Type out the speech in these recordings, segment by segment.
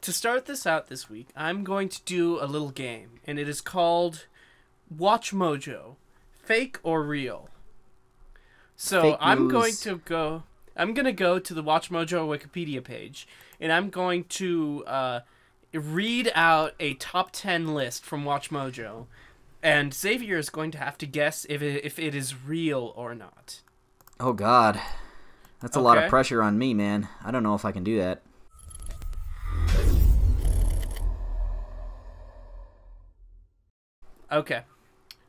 To start this out this week, I'm going to do a little game, and it is called WatchMojo, Fake or Real. So Fake I'm going news. to go. I'm gonna go to the WatchMojo Wikipedia page, and I'm going to read out a top 10 list from WatchMojo, and Xavier is going to have to guess if it is real or not. Oh God, that's a lot of Okay. pressure on me, man. I don't know if I can do that. Okay.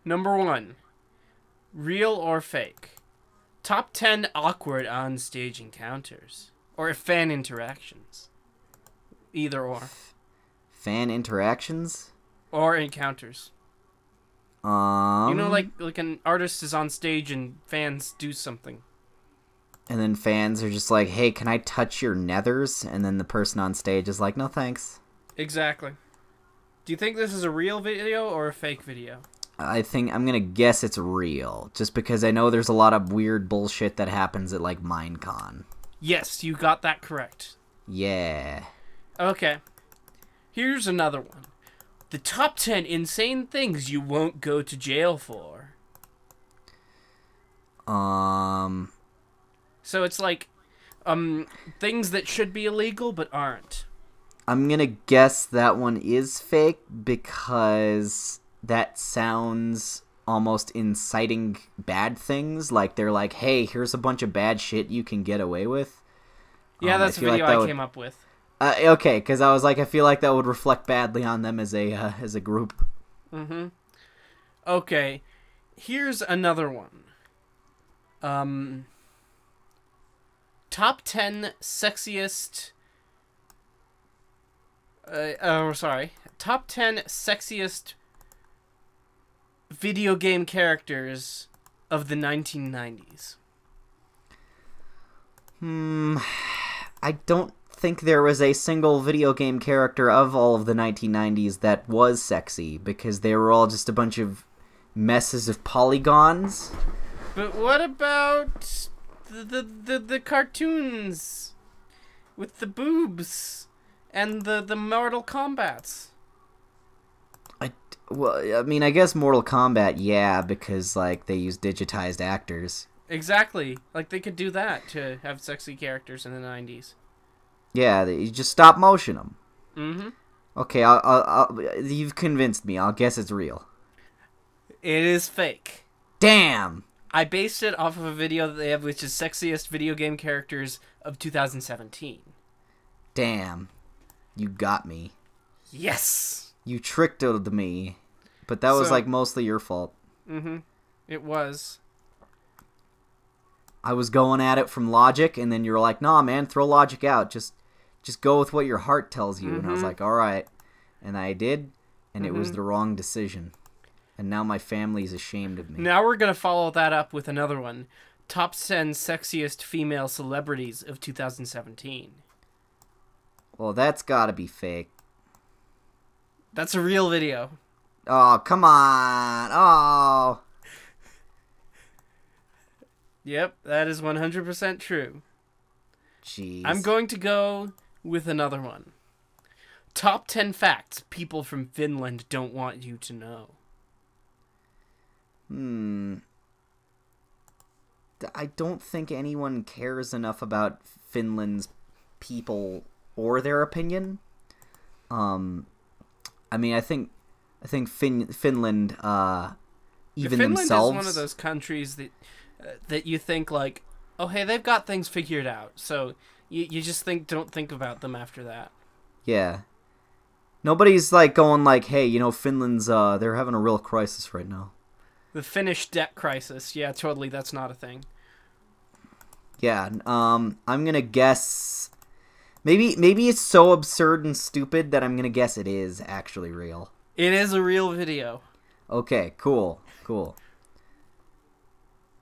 Number 1. Real or fake? Top 10 awkward on-stage encounters. Or fan interactions. Either or. Fan interactions. Or encounters. You know, like an artist is on stage and fans do something. And then fans are just like, "Hey, can I touch your nethers?" And then the person on stage is like, "No, thanks." Exactly. Do you think this is a real video or a fake video? I think I'm gonna guess it's real, just because I know there's a lot of weird bullshit that happens at like Minecon. Yes, you got that correct. Yeah. Okay. Here's another one. The top 10 insane things you won't go to jail for. So it's like, things that should be illegal but aren't. I'm gonna guess that one is fake because that sounds almost inciting bad things. Like they're like, "Hey, here's a bunch of bad shit you can get away with." Yeah, that's I a feel like video that I would- came up with. Okay, because I was like, I feel like that would reflect badly on them as a group. Mm-hmm. Okay, here's another one. Top 10 sexiest... Top 10 sexiest video game characters of the 1990s. I don't think there was a single video game character of all of the 1990s that was sexy, because they were all just a bunch of messes of polygons. But what about the cartoons with the boobs and the Mortal Kombats? Well, I mean, I guess Mortal Kombat, yeah, because like they use digitized actors. Exactly. Like they could do that to have sexy characters in the 90s. Yeah, you just stop motion them. Mm-hmm. Okay, you've convinced me. I'll guess it's real. It is fake. Damn. I based it off of a video that they have, which is sexiest video game characters of 2017. Damn. You got me. Yes! You tricked me. But that was So- like mostly your fault. Mm-hmm. It was. I was going at it from logic, and then you were like, "Nah, man, throw logic out. Just go with what your heart tells you." And I was like, "All right." And I did, and it was the wrong decision. And now my family's ashamed of me. Now we're going to follow that up with another one. Top 10 sexiest female celebrities of 2017. Well, that's gotta be fake. That's a real video. Oh, come on. Oh. Yep, that is 100% true. Jeez. I'm going to go with another one. Top 10 facts people from Finland don't want you to know. I don't think anyone cares enough about Finland's people or their opinion. I mean, I think Finland, even Finland themselves. is one of those countries that you think like, oh hey, they've got things figured out. So you just don't think about them after that. Yeah. Nobody's like going like, "Hey, you know, Finland's they're having a real crisis right now." The Finnish debt crisis. Yeah, totally. That's not a thing. Yeah. I'm gonna guess. Maybe it's so absurd and stupid that I'm gonna guess it is actually real. It is a real video. Okay. Cool.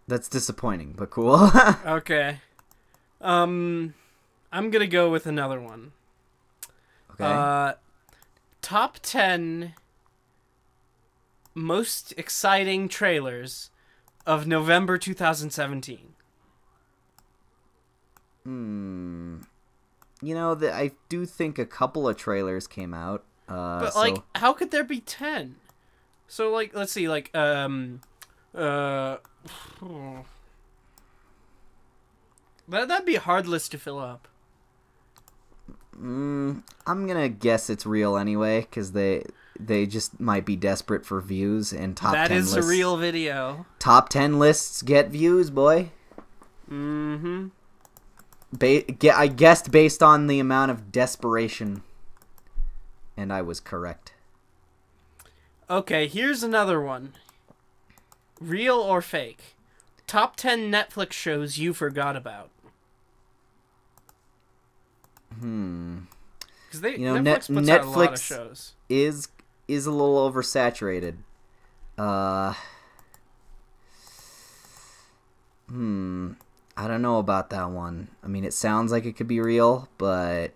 That's disappointing, but cool. Okay. I'm gonna go with another one. Okay. Top 10 most exciting trailers of November 2017. I do think a couple of trailers came out. But like, how could there be 10? So like, let's see, like that'd be a hard list to fill up. I'm gonna guess it's real anyway, because they just might be desperate for views, and That is a real video. Top 10 lists get views, boy. Mm-hmm. I guessed based on the amount of desperation, and I was correct. Okay, here's another one. Real or fake? Top 10 Netflix shows you forgot about. Because Netflix puts out a lot of shows. Is a little oversaturated. I don't know about that one. I mean, it sounds like it could be real, but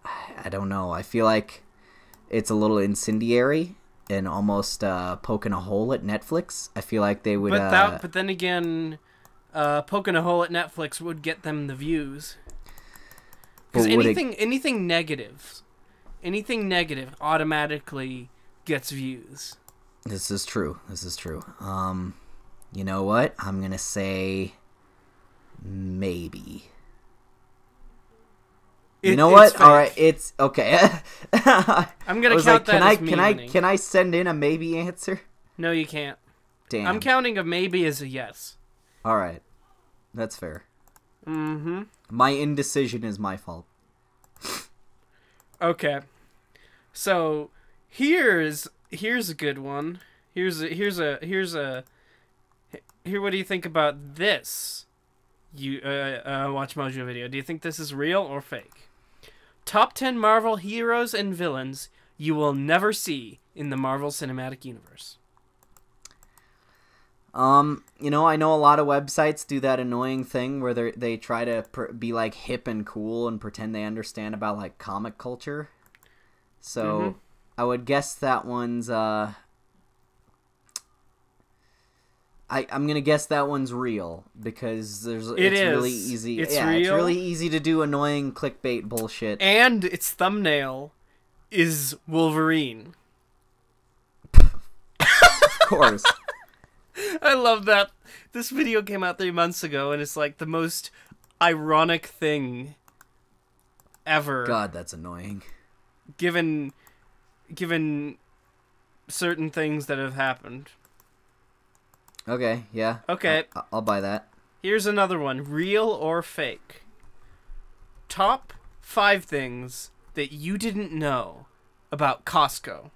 I don't know. I feel like it's a little incendiary and almost poking a hole at Netflix. I feel like they would. But then again, poking a hole at Netflix would get them the views. Because anything negative automatically gets views. This is true. You know what? I'm gonna say maybe. You know what? All right, it's okay. I'm gonna count that as me winning. Can I send in a maybe answer? No, you can't. Damn. I'm counting a maybe as a yes. All right, that's fair. Mm-hmm. My indecision is my fault. Okay, so here's a good one. Here. What do you think about this? WatchMojo video. Do you think this is real or fake? Top 10 Marvel heroes and villains you will never see in the Marvel Cinematic Universe. I know a lot of websites do that annoying thing where they try to be like hip and cool and pretend they understand about like comic culture. So I would guess that one's I'm gonna guess that one's real because it's really easy. It's real. It's really easy to do annoying clickbait bullshit. And its thumbnail is Wolverine. Of course. I love that. This video came out 3 months ago, and it's like the most ironic thing ever. God, that's annoying. Given certain things that have happened. Okay, yeah. Okay. I'll buy that. Here's another one. Real or fake? Top 5 things that you didn't know about Costco.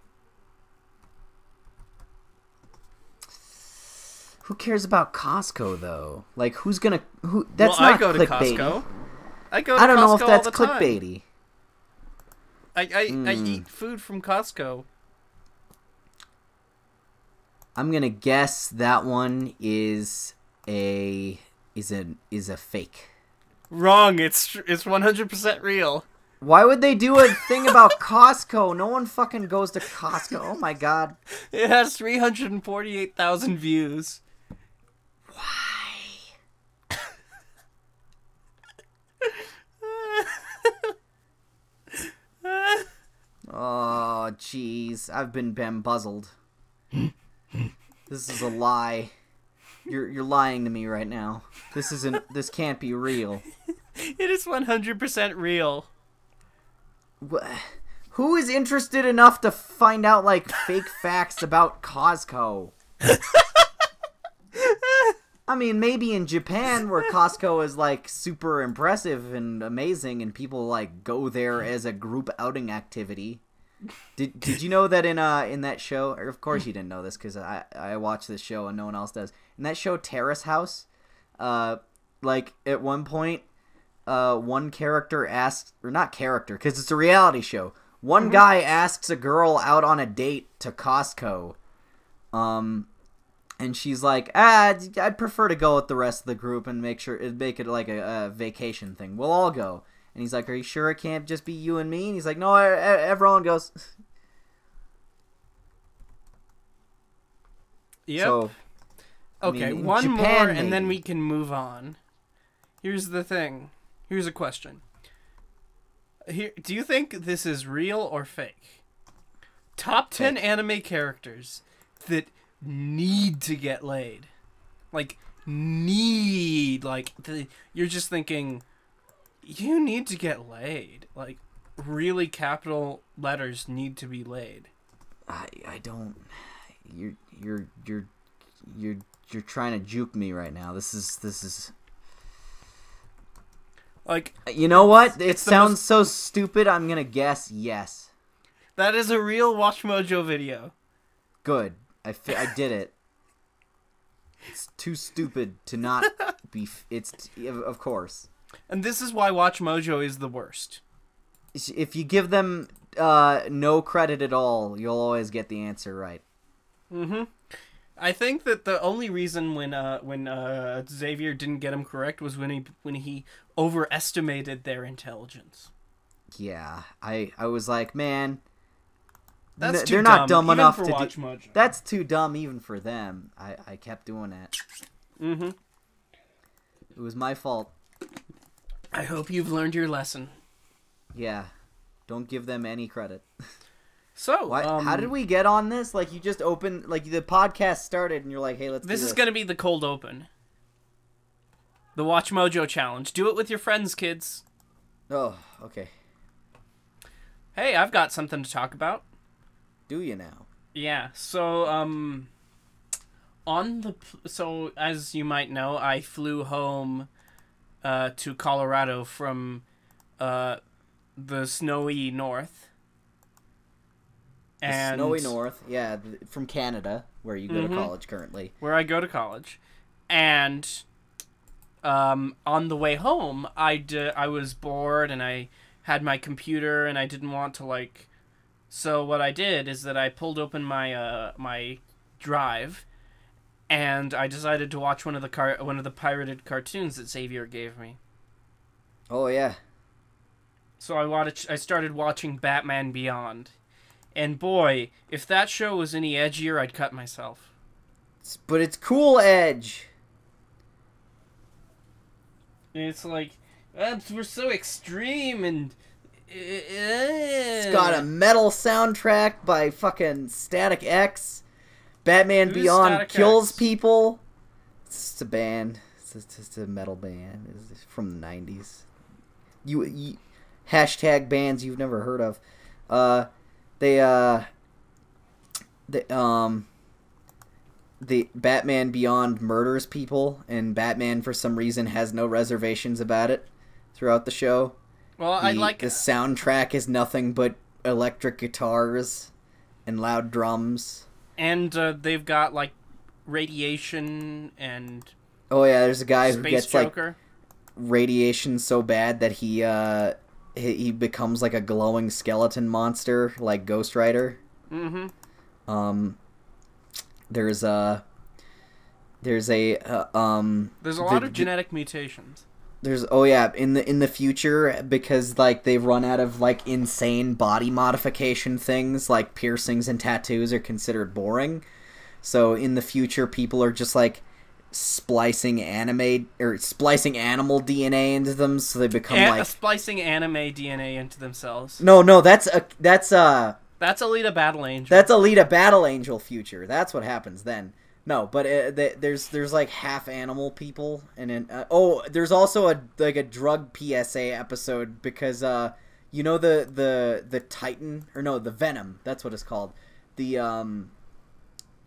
Who cares about Costco though? Like, who's gonna? That's not I go to clickbaity. Costco. I go to Costco. I don't know if that's all the time. clickbaity. I eat food from Costco. I'm gonna guess that one is a fake. Wrong. It's 100% real. Why would they do a thing about Costco? No one fucking goes to Costco. Oh my god. It has 348,000 views. Why? Oh, jeez. I've been bamboozled. This is a lie. You're lying to me right now. This can't be real. It is 100% real. Who is interested enough to find out like fake facts about Costco? I mean, maybe in Japan where Costco is like super impressive and amazing and people like go there as a group outing activity. Did you know that in that show, or of course you didn't know this because I watch this show and no one else does. In that show Terrace House, like at one point one character asks, or not character because it's a reality show. One guy asks a girl out on a date to Costco. And she's like, I'd prefer to go with the rest of the group and make it like a vacation thing. We'll all go. And he's like, are you sure it can't just be you and me? And he's like, no, everyone goes. Yep. So, okay, one Japan, more maybe. and then we can move on. Here's the thing. Here's a question. Here, do you think this is real or fake? Top 10 anime characters that need to get laid. Like, need. Like, you're just thinking, you need to get laid. Like, really capital letters need to be laid. I don't. You're trying to juke me right now. This is. Like, you know what? It sounds so stupid. I'm gonna guess yes. That is a real WatchMojo video. Good. I did it. It's too stupid to not be. Of course. And this is why WatchMojo is the worst. If you give them no credit at all, you'll always get the answer right. Mm-hmm. I think that the only reason when Xavier didn't get him correct was when he overestimated their intelligence. Yeah, I was like, man, they're not dumb even enough for to WatchMojo. do. That's too dumb even for them. I kept doing that. Mm-hmm. It was my fault. I hope you've learned your lesson. Yeah, don't give them any credit. So, how did we get on this? Like, you just opened, like, the podcast started, and you're like, hey, let's do this. This is going to be the cold open. The WatchMojo challenge. Do it with your friends, kids. Oh, okay. Hey, I've got something to talk about. Do you now? Yeah, so, so, as you might know, I flew home, to Colorado from, the snowy north. The snowy north, yeah, from Canada, where you go to college currently. Where I go to college. And on the way home, I was bored, and I had my computer, and I didn't want to, like... So what I did is that I pulled open my my drive, and I decided to watch one of the pirated cartoons that Xavier gave me. Oh, yeah. So I started watching Batman Beyond. And boy, if that show was any edgier, I'd cut myself. But it's cool edge. It's like, we're so extreme and... It's got a metal soundtrack by fucking Static X. Batman Beyond Static kills X? people. It's just a band. It's just a metal band. It's from the 90s. You hashtag bands you've never heard of. The Batman Beyond murders people, and Batman for some reason has no reservations about it throughout the show. Well, the soundtrack is nothing but electric guitars and loud drums. And they've got, like, radiation and... Oh yeah, there's a guy who Space gets Joker. Like radiation so bad that he becomes like a glowing skeleton monster, like Ghost Rider. Mm-hmm. There's a lot of genetic mutations. In the future, because like they've run out of like insane body modification things, like piercings and tattoos are considered boring. So in the future, people are just like splicing animal DNA into them, so they become splicing anime DNA into themselves. No, that's Alita Battle Angel. That's Alita Battle Angel future. That's what happens then. No, but there's like half animal people, and then there's also a drug PSA episode because you know the Titan, or no, the Venom, that's what it's called, the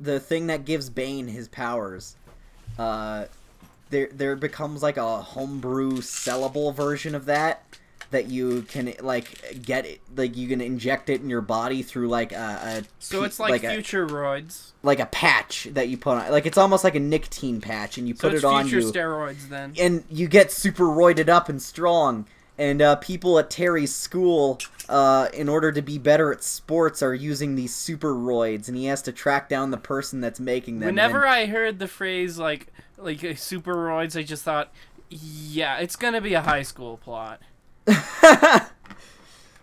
thing that gives Bane his powers. There becomes like a homebrew sellable version of that you can like get it, like you can inject it in your body through like so it's like future roids, like a patch that you put on, like it's almost like a nicotine patch, and you put it on you. So it's future steroids then. And you get super roided up and strong. And people at Terry's school, in order to be better at sports, are using these super roids, and he has to track down the person that's making them. Whenever I heard the phrase like super roids, I just thought, yeah, it's gonna be a high school plot.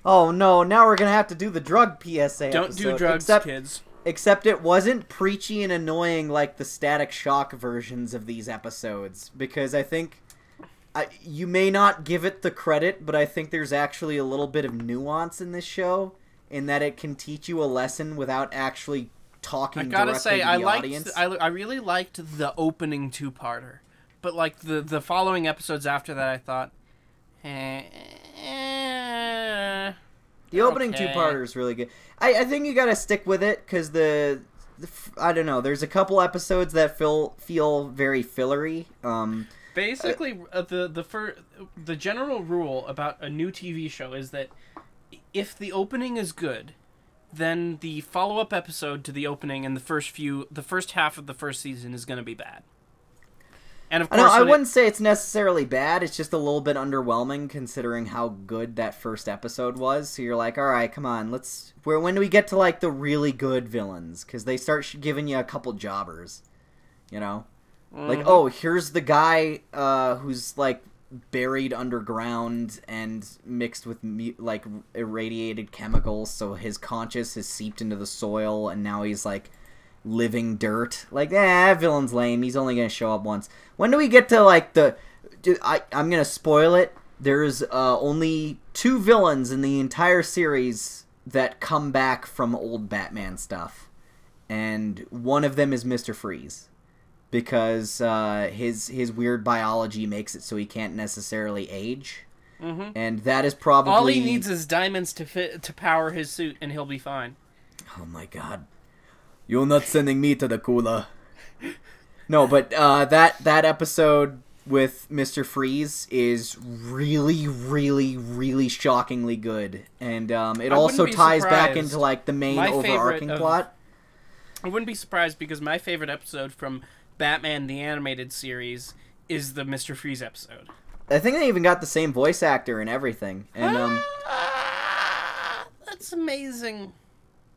Oh no! Now we're gonna have to do the drug PSA. Don't episode. do drugs, kids. Except it wasn't preachy and annoying like the Static Shock versions of these episodes, because I think you may not give it the credit, but I think there's actually a little bit of nuance in this show, in that it can teach you a lesson without actually talking directly to the audience. I really liked the opening two-parter, but like the following episodes after that, I thought, the opening two-parter is really good. I think you gotta stick with it, because I don't know, there's a couple episodes that feel very fillery. Basically, the general rule about a new TV show is that if the opening is good, then the follow-up episode to the opening and the first half of the first season is going to be bad. And of course, I wouldn't say it's necessarily bad. It's just a little bit underwhelming considering how good that first episode was. So you're like, all right, come on, when do we get to like the really good villains? Because they start giving you a couple jobbers, you know, like, oh, here's the guy who's like buried underground and mixed with like irradiated chemicals, so his conscious has seeped into the soil, and now he's like living dirt. Like, that villain's lame. He's only gonna show up once. When do we get to like I'm gonna spoil it. There's only 2 villains in the entire series that come back from old Batman stuff, and one of them is Mr. Freeze, because his weird biology makes it so he can't necessarily age, and that is probably all he needs is diamonds to power his suit, and he'll be fine. Oh my god. You're not sending me to the cooler. No, but that episode with Mr. Freeze is really, really, really shockingly good. And it also ties back into like the main overarching plot. I wouldn't be surprised, because my favorite episode from Batman the Animated Series is the Mr. Freeze episode. I think they even got the same voice actor and everything. And that's amazing.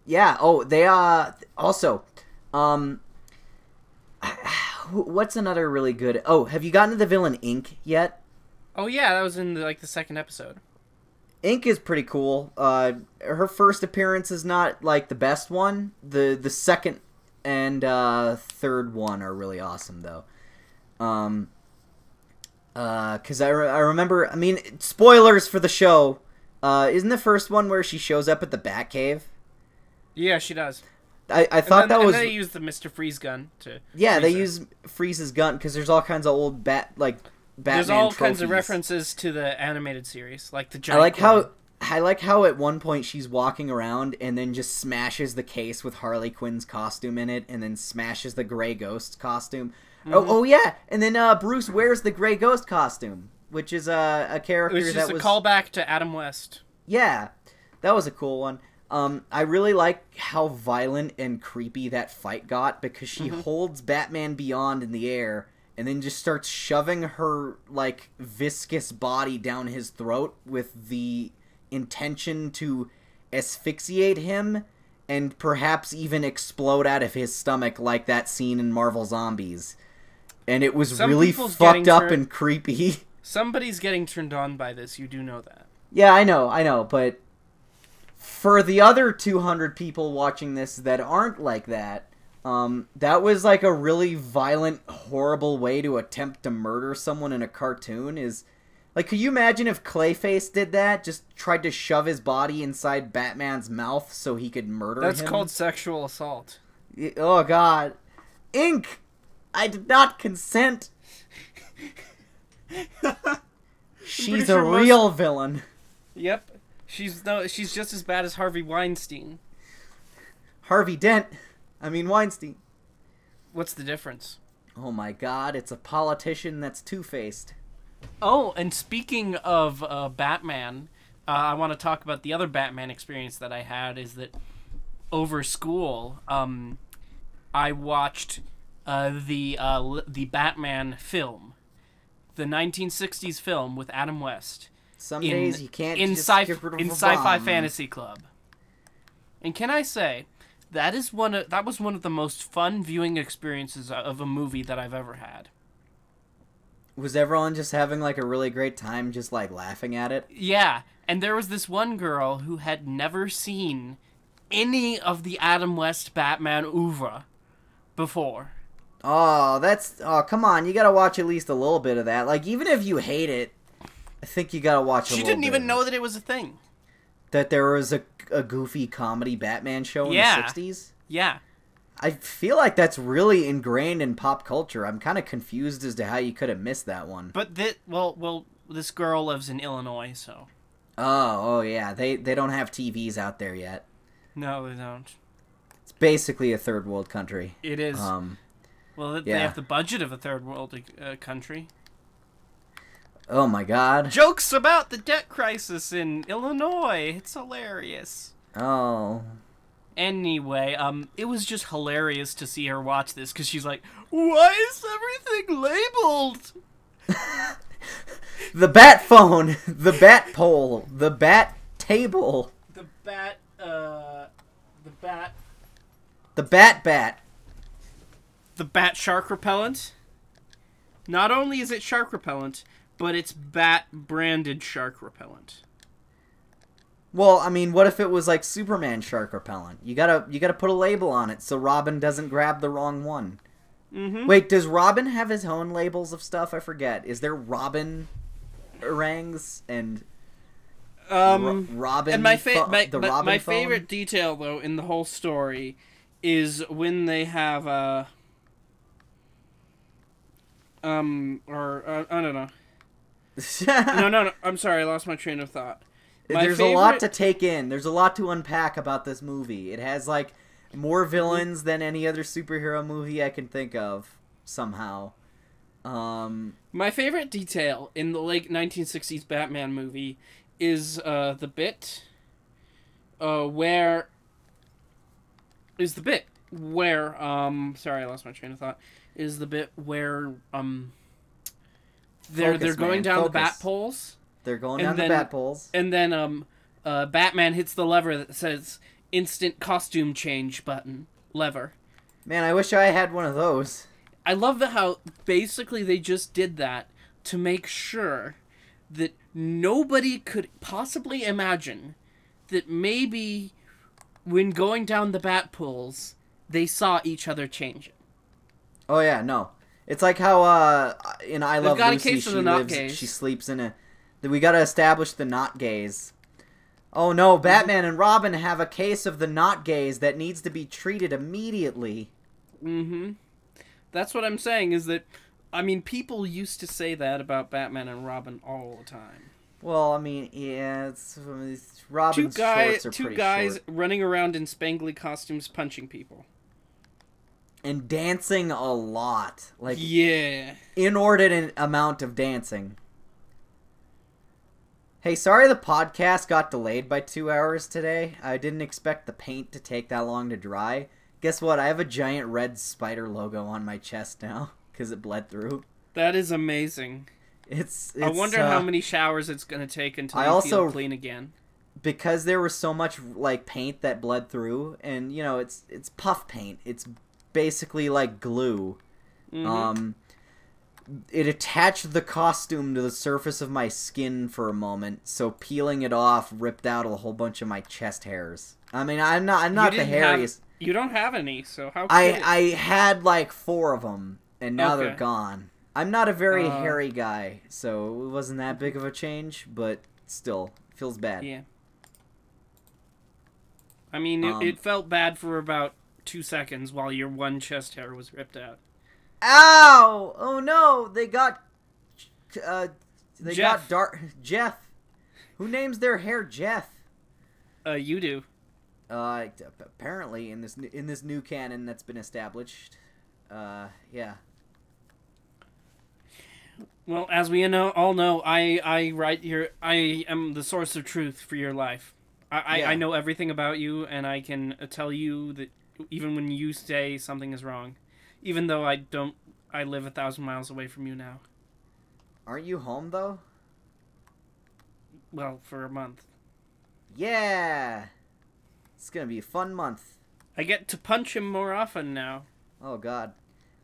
Yeah. Oh, they also, what's another really good? Oh, have you gotten to the villain Ink yet? Oh yeah, that was in the second episode. Ink is pretty cool. Her first appearance is not like the best one. The second and third one are really awesome though. Because I remember. I mean, spoilers for the show. Isn't the first one where she shows up at the Batcave? Yeah, she does. I thought that was. And they use the Mr. Freeze gun to. Yeah, they use Freeze's gun because there's all kinds of old Batman. There's all trophies. Kinds of references to the animated series, like the giant. I like how at one point she's walking around and then just smashes the case with Harley Quinn's costume in it, and then smashes the Grey Ghost costume. Oh yeah, and then Bruce wears the Grey Ghost costume, which is a character that was just a callback to Adam West. Yeah, that was a cool one. I really like how violent and creepy that fight got, because she holds Batman Beyond in the air and then just starts shoving her like viscous body down his throat with the intention to asphyxiate him and perhaps even explode out of his stomach, like that scene in Marvel Zombies. And it was really fucked up and creepy. Somebody's getting turned on by this, you do know that. Yeah, I know, but for the other 200 people watching this that aren't like that, that was like a really violent, horrible way to attempt to murder someone in a cartoon. Is like, could you imagine if Clayface did that? Just tried to shove his body inside Batman's mouth so he could murder him? That's called sexual assault. Oh, God. Ink! I did not consent. She's a real villain. Yep. She's just as bad as Harvey Weinstein. Harvey Dent. I mean Weinstein. What's the difference? Oh my god, it's a politician that's two-faced. Oh, and speaking of Batman, I want to talk about the other Batman experience that I had, is that over school, I watched the Batman film. The 1960s film with Adam West. Some days you can't in just skip rid of in a Sci-Fi bomb. Fantasy Club. And can I say, that was one of the most fun viewing experiences of a movie that I've ever had. Was everyone just having like a really great time just like laughing at it? Yeah, and there was this one girl who had never seen any of the Adam West Batman oeuvre before. Oh, come on. You gotta watch at least a little bit of that. Like, even if you hate it, I think you gotta watch a little bit. She didn't even know that it was a thing. That there was a goofy comedy Batman show in the 60s? Yeah. I feel like that's really ingrained in pop culture. I'm kind of confused as to how you could have missed that one. But, this girl lives in Illinois, so... Oh, yeah. They don't have TVs out there yet. No, they don't. It's basically a third world country. It is. They have the budget of a third world country. Oh my god. Jokes about the debt crisis in Illinois. It's hilarious. Oh. Anyway, it was just hilarious to see her watch this, because she's like, why is everything labeled? The bat phone, the bat pole, the bat table. The bat. The bat. The bat shark repellent. Not only is it shark repellent, but it's bat branded shark repellent. Well, I mean, what if it was like Superman shark repellent? You gotta put a label on it so Robin doesn't grab the wrong one. Mm-hmm. Wait, does Robin have his own labels of stuff? I forget. Is there Robin orangs and Robin? And my phone? favorite detail though in the whole story is when they have I don't know. No. I'm sorry, I lost my train of thought. There's a lot to take in. There's a lot to unpack about this movie. It has like more villains than any other superhero movie I can think of somehow. My favorite detail in the late 1960s Batman movie is the bit where sorry, I lost my train of thought. Is the bit where they're going down the bat poles. They're going down the bat poles. And then Batman hits the lever that says instant costume change button lever. Man, I wish I had one of those. I love how basically they just did that to make sure that nobody could possibly imagine that maybe when going down the bat poles they saw each other changing. Oh yeah, no. It's like how in I Love Lucy she sleeps in a... We gotta establish the not gays. Oh no, Batman and Robin have a case of the not gays that needs to be treated immediately. Mm-hmm. That's what I'm saying, is that, I mean, people used to say that about Batman and Robin all the time. Well, I mean, yeah, Robin's shorts are two pretty guys short. running around in spangly costumes punching people. And dancing a lot. Like, yeah. Inordinate amount of dancing. Hey, sorry the podcast got delayed by 2 hours today. I didn't expect the paint to take that long to dry. Guess what? I have a giant red spider logo on my chest now because it bled through. That is amazing. It's I wonder how many showers it's going to take until you feel clean again. Because there was so much like paint that bled through, and you know, it's puff paint. It's basically like glue. Mm-hmm. It attached the costume to the surface of my skin for a moment, so peeling it off ripped out a whole bunch of my chest hairs. I mean, I'm not the hairiest. You don't have any, so how? I had like 4 of them, and now they're gone. I'm not a very hairy guy, so it wasn't that big of a change, but still, feels bad. Yeah. I mean, it felt bad for about 2 seconds while your one chest hair was ripped out. Ow! Oh no! They got Jeff. Who names their hair Jeff? You do. Apparently in this new canon that's been established. Yeah. Well, as we all know, I write here. I am the source of truth for your life. I know everything about you, and I can tell you that even when you say something is wrong. Even though I live 1,000 miles away from you now. Aren't you home, though? Well, for a month. Yeah! It's gonna be a fun month. I get to punch him more often now. Oh, God.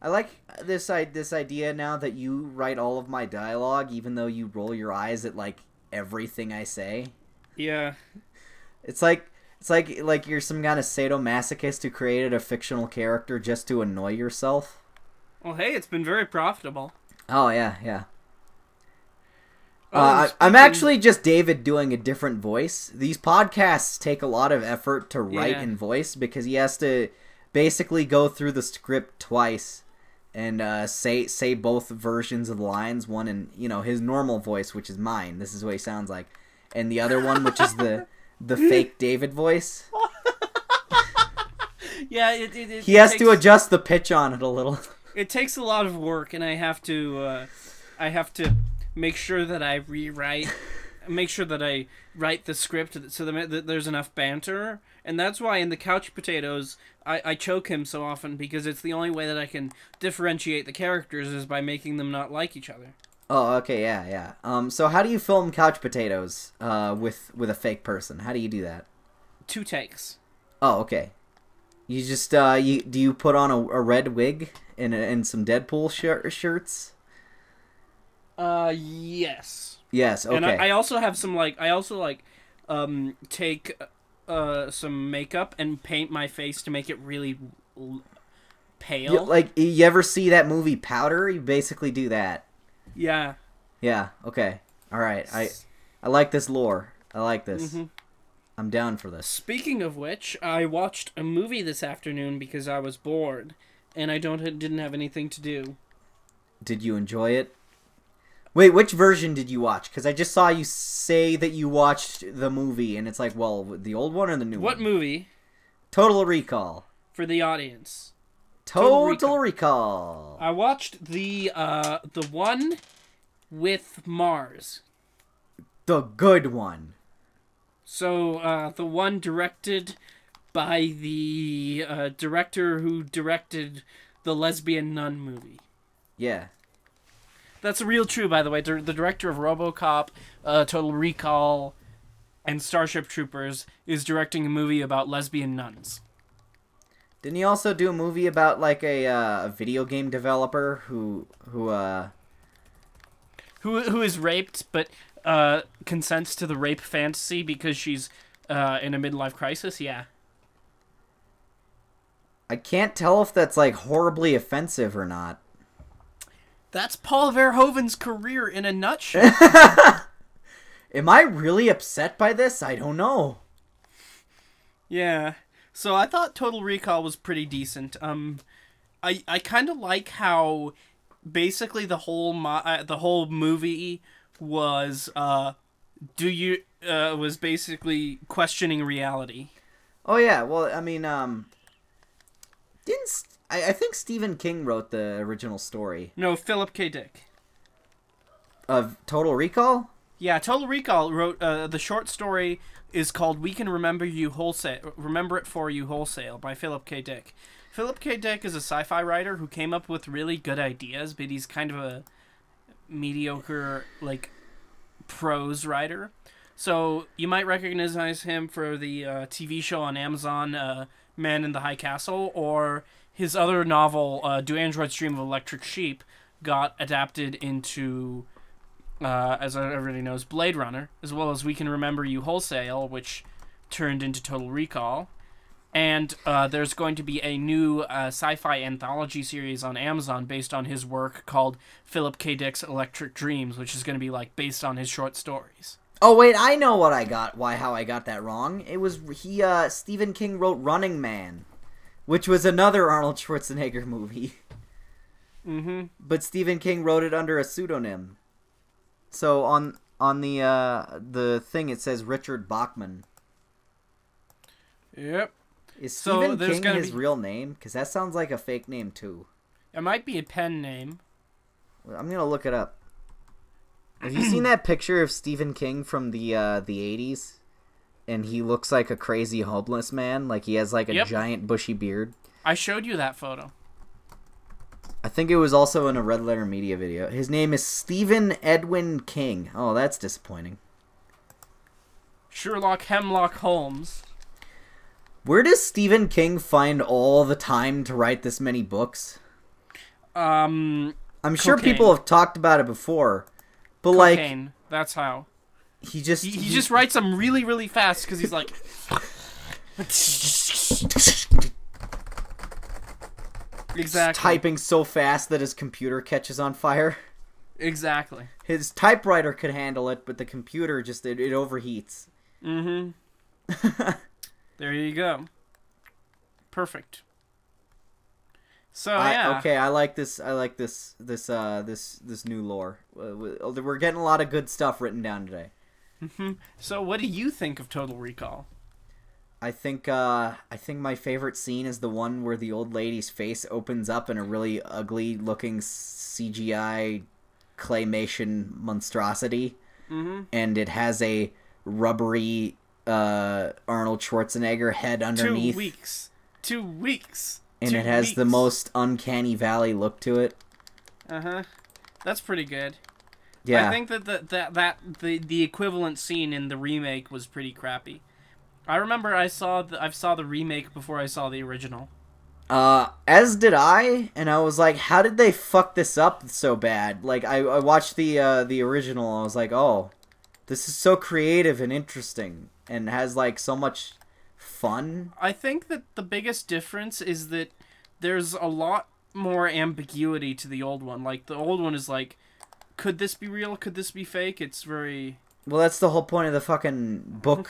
I like this idea now that you write all of my dialogue, even though you roll your eyes at, like, everything I say. Yeah. It's like you're some kind of sadomasochist who created a fictional character just to annoy yourself. Well, hey, it's been very profitable. Oh, yeah, yeah. Oh, I'm actually just David doing a different voice. These podcasts take a lot of effort to write in voice because he has to basically go through the script twice and say both versions of the lines. One in his normal voice, which is mine. This is what he sounds like, and the other one, which is the fake David voice. Yeah, he has to adjust the pitch on it a little. It takes a lot of work, and I have to make sure that I make sure that I write the script so that there's enough banter. And that's why in the Couch Potatoes, I choke him so often, because it's the only way that I can differentiate the characters is by making them not like each other. Oh, okay, yeah. So how do you film Couch Potatoes with a fake person? How do you do that? 2 takes. Oh, okay. You just do you put on a red wig and some Deadpool shirts? Yes. Yes, okay. And I also have some take some makeup and paint my face to make it really pale. You ever see that movie Powder? You basically do that. Yeah. Yeah, okay. All right. I like this lore. I like this. Mm-hmm. I'm down for this. Speaking of which, I watched a movie this afternoon because I was bored and I didn't have anything to do. Did you enjoy it? Wait, which version did you watch? Because I just saw you say that you watched the movie, and it's like, well, the old one or the new one? What movie? Total Recall. For the audience. Total Recall. I watched the one with Mars. The good one. So, the one directed by the director who directed the Lesbian Nun movie. Yeah. That's real true, by the way. The director of RoboCop, Total Recall, and Starship Troopers is directing a movie about lesbian nuns. Didn't he also do a movie about like a video game developer who is raped but consents to the rape fantasy because she's in a midlife crisis? Yeah. I can't tell if that's like horribly offensive or not. That's Paul Verhoeven's career in a nutshell. Am I really upset by this? I don't know. Yeah. So I thought Total Recall was pretty decent. I kind of like how basically the whole movie was was basically questioning reality. Oh yeah, well I mean I think Stephen King wrote the original story. No, Philip K. Dick. Of Total Recall? Yeah, Total Recall wrote the short story is called "We Can Remember It For You Wholesale" by Philip K. Dick. Philip K. Dick is a sci-fi writer who came up with really good ideas, but he's kind of a mediocre prose writer. So you might recognize him for the TV show on Amazon, Man in the High Castle, or his other novel, Do Androids Dream of Electric Sheep, got adapted into, as everybody knows, Blade Runner, as well as We Can Remember You Wholesale, which turned into Total Recall. And there's going to be a new sci-fi anthology series on Amazon based on his work called Philip K. Dick's Electric Dreams, which is going to be based on his short stories. Oh wait, I know what I got. How I got that wrong. It was Stephen King wrote Running Man, which was another Arnold Schwarzenegger movie. Mm-hmm. But Stephen King wrote it under a pseudonym. So on the thing it says Richard Bachman. Yep. Is Stephen King his real name? Because that sounds like a fake name too. It might be a pen name. I'm gonna look it up. Have you seen that picture of Stephen King from the 80s? And he looks like a crazy homeless man. Like he has a giant bushy beard. I showed you that photo. I think it was also in a Red Letter Media video. His name is Stephen Edwin King. Oh, that's disappointing. Sherlock Hemlock Holmes. Where does Stephen King find all the time to write this many books? I'm sure people have talked about it before. But cocaine. That's how. He just writes them really, really fast because he's like... Exactly. typing so fast that his computer catches on fire. Exactly. His typewriter could handle it, but the computer just it overheats. Mm-hmm. There you go. Perfect. So yeah. Okay, I like this. This new lore. We're getting a lot of good stuff written down today. Mm-hmm. So what do you think of Total Recall? I think my favorite scene is the one where the old lady's face opens up in a really ugly looking CGI claymation monstrosity, and it has a rubbery Arnold Schwarzenegger head underneath. 2 weeks. 2 weeks. And 2 it has weeks. the most uncanny valley look to it. That's pretty good. Yeah. I think that the equivalent scene in the remake was pretty crappy. I remember I saw the remake before I saw the original. As did I, and I was like, how did they fuck this up so bad? Like, I watched the original, and I was like, oh, this is so creative and interesting, and has, like, so much fun. I think that the biggest difference is that there's a lot more ambiguity to the old one. Like, the old one is like, could this be real? Could this be fake? It's very... Well, that's the whole point of the fucking book,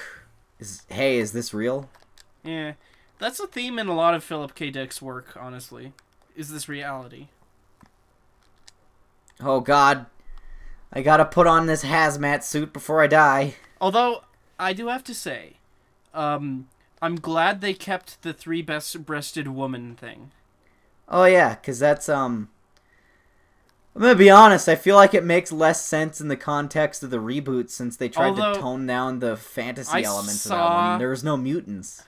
hey, is this real? Yeah. That's a theme in a lot of Philip K. Dick's work, honestly. Is this reality? Oh, God. I gotta put on this hazmat suit before I die. Although, I do have to say, I'm glad they kept the 3 best-breasted woman thing. Oh, yeah, because that's, I'm gonna be honest, I feel like it makes less sense in the context of the reboot since they tried to tone down the fantasy elements of that one. There was no mutants.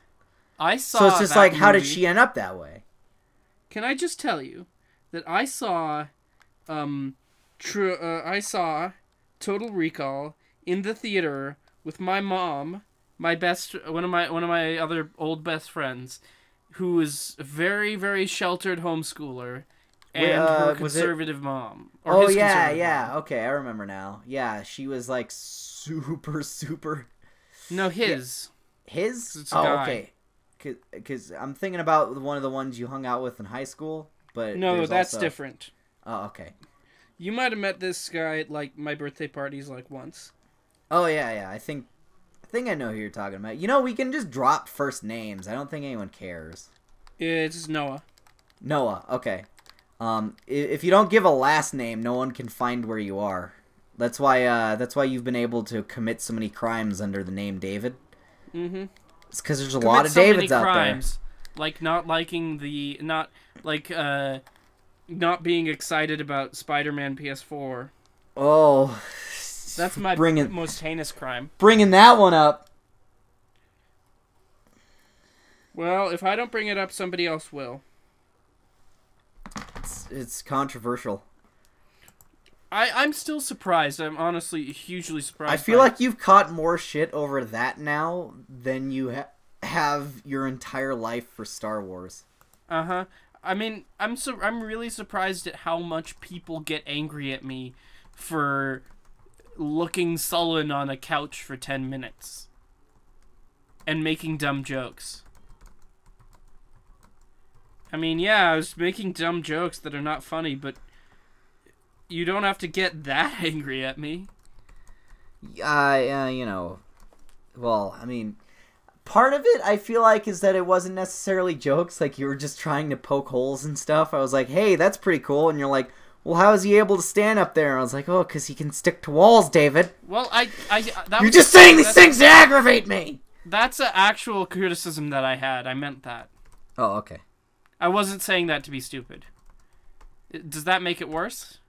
So it's just like, how did she end up that way? Can I just tell you that I saw Total Recall in the theater with my mom, one of my other old best friends, who is a very, very sheltered homeschooler, and her conservative mom. Oh, yeah, okay, I remember now. Yeah, she was like super... No, his. Yeah. His? It's a guy. Okay. Because I'm thinking about one of the ones you hung out with in high school, but no, that's different. Oh, okay. You might have met this guy at like my birthday parties like once. Oh yeah. I think I know who you're talking about. You know, we can just drop first names. I don't think anyone cares. It's Noah. Noah. Okay. If you don't give a last name, no one can find where you are. That's why you've been able to commit so many crimes under the name David. Mm-hmm. It's because there's a lot of Davids out there. Like not liking not being excited about Spider-Man PS4. Oh, that's my most heinous crime. Bringing that one up. Well, if I don't bring it up, somebody else will. It's controversial. I'm still surprised. I'm honestly hugely surprised. I feel like you've caught more shit over that now than you have your entire life for Star Wars. Uh-huh. I mean, I'm really surprised at how much people get angry at me for looking sullen on a couch for 10 minutes and making dumb jokes. I mean, yeah, I was making dumb jokes that are not funny, but you don't have to get that angry at me. You know, well, I mean, part of it, I feel like, is that it wasn't necessarily jokes. Like, you were just trying to poke holes and stuff. I was like, hey, that's pretty cool. And you're like, well, how is he able to stand up there? And I was like, oh, because he can stick to walls, David. Well, You're just saying these things to aggravate me! That's an actual criticism that I had. I meant that. Oh, okay. I wasn't saying that to be stupid. Does that make it worse?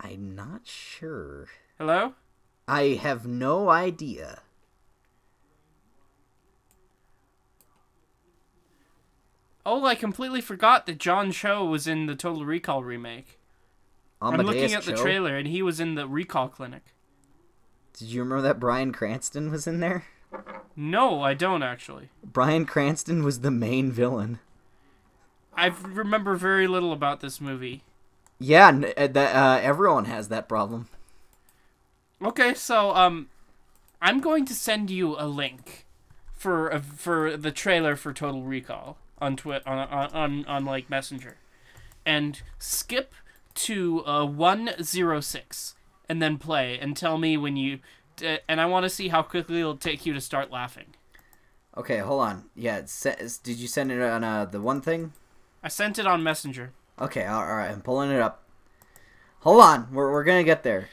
I'm not sure. Hello? I have no idea. Oh, I completely forgot that John Cho was in the Total Recall remake. I'm looking at the trailer, and he was in the Recall Clinic. Did you remember that Bryan Cranston was in there? No, I don't, actually. Bryan Cranston was the main villain. I remember very little about this movie. Yeah, everyone has that problem. Okay, so, I'm going to send you a link for the trailer for Total Recall on on like Messenger, and skip to 106, and then play, and tell me when you. And I want to see how quickly it'll take you to start laughing. Okay, hold on. Yeah, did you send it on the one thing? I sent it on Messenger. Okay, all right. I'm pulling it up. Hold on, we're gonna get there.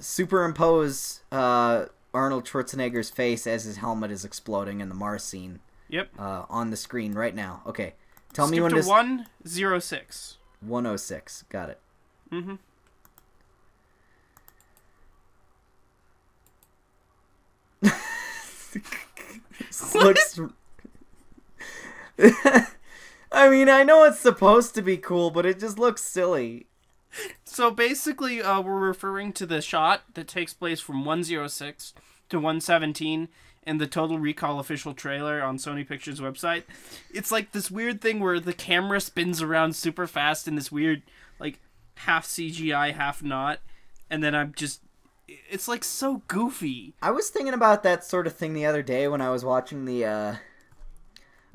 Superimpose Arnold Schwarzenegger's face as his helmet is exploding in the Mars scene. Yep. On the screen right now. Okay, tell Skip me when to this. 106. 106. Got it. Mm-hmm. Looks. I mean, I know it's supposed to be cool, but it just looks silly. So basically, we're referring to the shot that takes place from 106 to 117 in the Total Recall official trailer on Sony Pictures website. It's like this weird thing where the camera spins around super fast in this weird, like, half CGI, half not. And then it's like so goofy. I was thinking about that sort of thing the other day when I was watching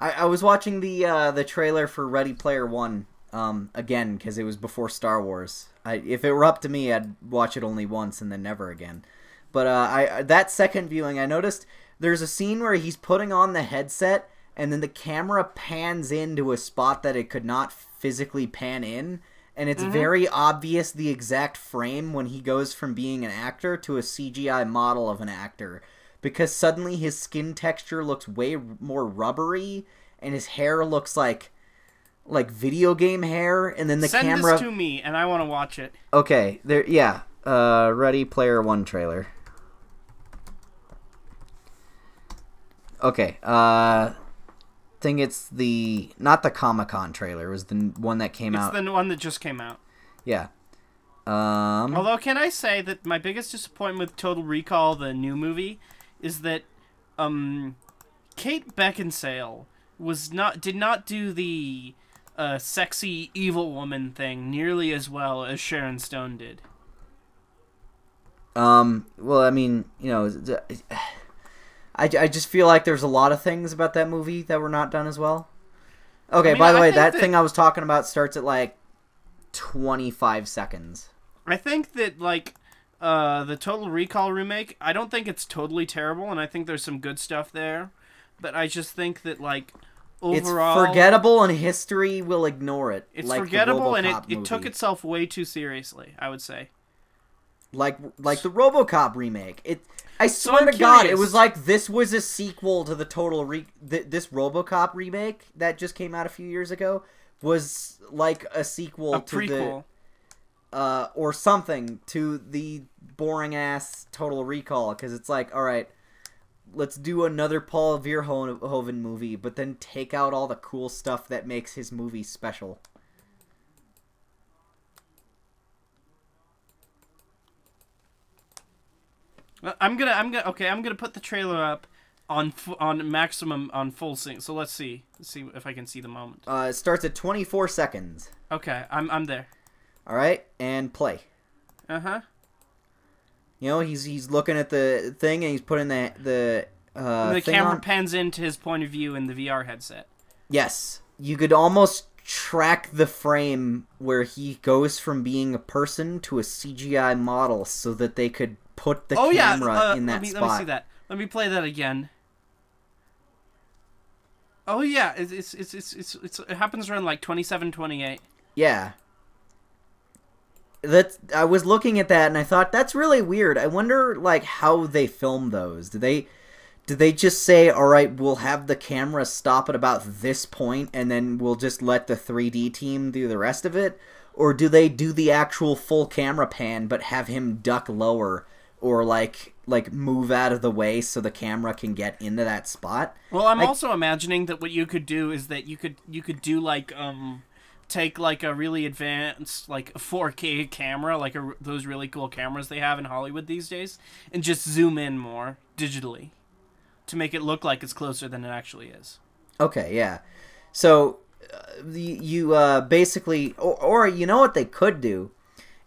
I was watching the trailer for Ready Player One again because it was before Star Wars. If it were up to me, I'd watch it only once and then never again. But that second viewing, I noticed there's a scene where he's putting on the headset and then the camera pans into a spot that it could not physically pan in. And it's very obvious the exact frame when he goes from being an actor to a CGI model of an actor. Because suddenly his skin texture looks way more rubbery, and his hair looks like video game hair, and then the camera... Send this to me, and I want to watch it. Okay, there. Yeah, Ready Player One trailer. Okay, think it's not the Comic-Con trailer. It was the one that came out. It's the one that just came out. Yeah. Although, can I say that my biggest disappointment with Total Recall, the new movie, is that Kate Beckinsale did not do the sexy evil woman thing nearly as well as Sharon Stone did. Well, I mean, I just feel like there's a lot of things about that movie that were not done as well. Okay, by the way, that thing I was talking about starts at like 25 seconds. I think that, like, the Total Recall remake, I don't think it's totally terrible, and I think there's some good stuff there. But I just think that, like, overall... It's forgettable, and history will ignore it. It's like forgettable, and it took itself way too seriously, I would say. Like the RoboCop remake. I swear to God, it was like this was a sequel to the this RoboCop remake that just came out a few years ago was like a sequel to prequel. Or something to the boring ass Total Recall, because it's like, all right, let's do another Paul Verhoeven movie, but then take out all the cool stuff that makes his movie special. I'm gonna put the trailer up on maximum on full sync. So let's see if I can see the moment. It starts at 24 seconds. Okay, I'm there. All right, and play. Uh-huh. He's looking at the thing and he's putting the camera pans into his point of view in the VR headset. Yes, you could almost track the frame where he goes from being a person to a CGI model so that they could put the camera in that spot. Let me see that. Let me play that again. Oh yeah, it happens around like 27, 28. Yeah. I was looking at that and I thought that's really weird. I wonder like how they film those. Do they just say, all right, we'll have the camera stop at about this point and then we'll just let the 3D team do the rest of it? Or do they do the actual full camera pan but have him duck lower or like move out of the way so the camera can get into that spot? Well, I'm also imagining that what you could do is that you could do like take like a really advanced like 4K camera, like those really cool cameras they have in Hollywood these days, and just zoom in more digitally to make it look like it's closer than it actually is. Okay, yeah. So you basically, or you know what they could do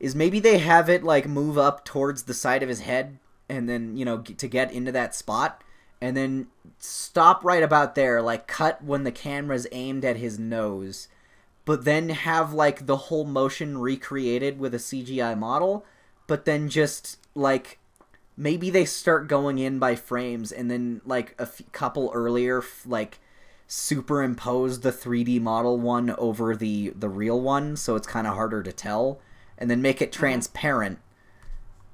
is maybe they have it like move up towards the side of his head and then, to get into that spot. and then stop right about there, like cut when the camera's aimed at his nose, but then have like the whole motion recreated with a CGI model, but then just like maybe they start going in by frames and then like couple earlier like superimpose the 3D model one over the real one so it's kind of harder to tell, and then make it transparent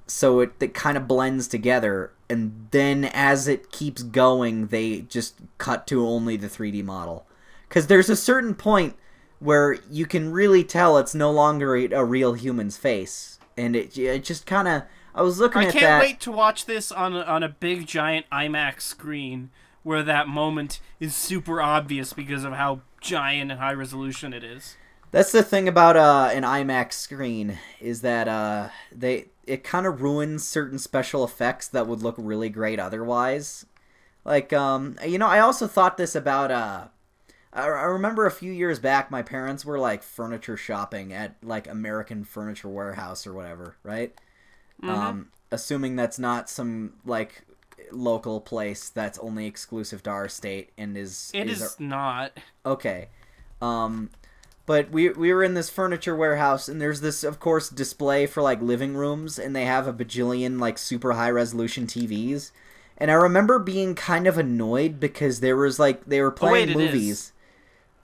so it kind of blends together, and then as it keeps going they just cut to only the 3D model, because there's a certain point where you can really tell it's no longer a real human's face, and it just kind of, I was looking at that. I can't wait to watch this on a big giant IMAX screen where that moment is super obvious because of how giant and high resolution it is. That's the thing about an IMAX screen, is that it kind of ruins certain special effects that would look really great otherwise. Like, I also thought this about, I remember a few years back my parents were, like, furniture shopping at, like, American Furniture Warehouse or whatever, right? Mm-hmm. Assuming that's not some, like, local place that's only exclusive to our state and is... It is not. Okay. But we were in this furniture warehouse, and there's this, of course, display for, like, living rooms, and they have a bajillion, like, super high-resolution TVs. And I remember being kind of annoyed because there was, like, they were playing movies.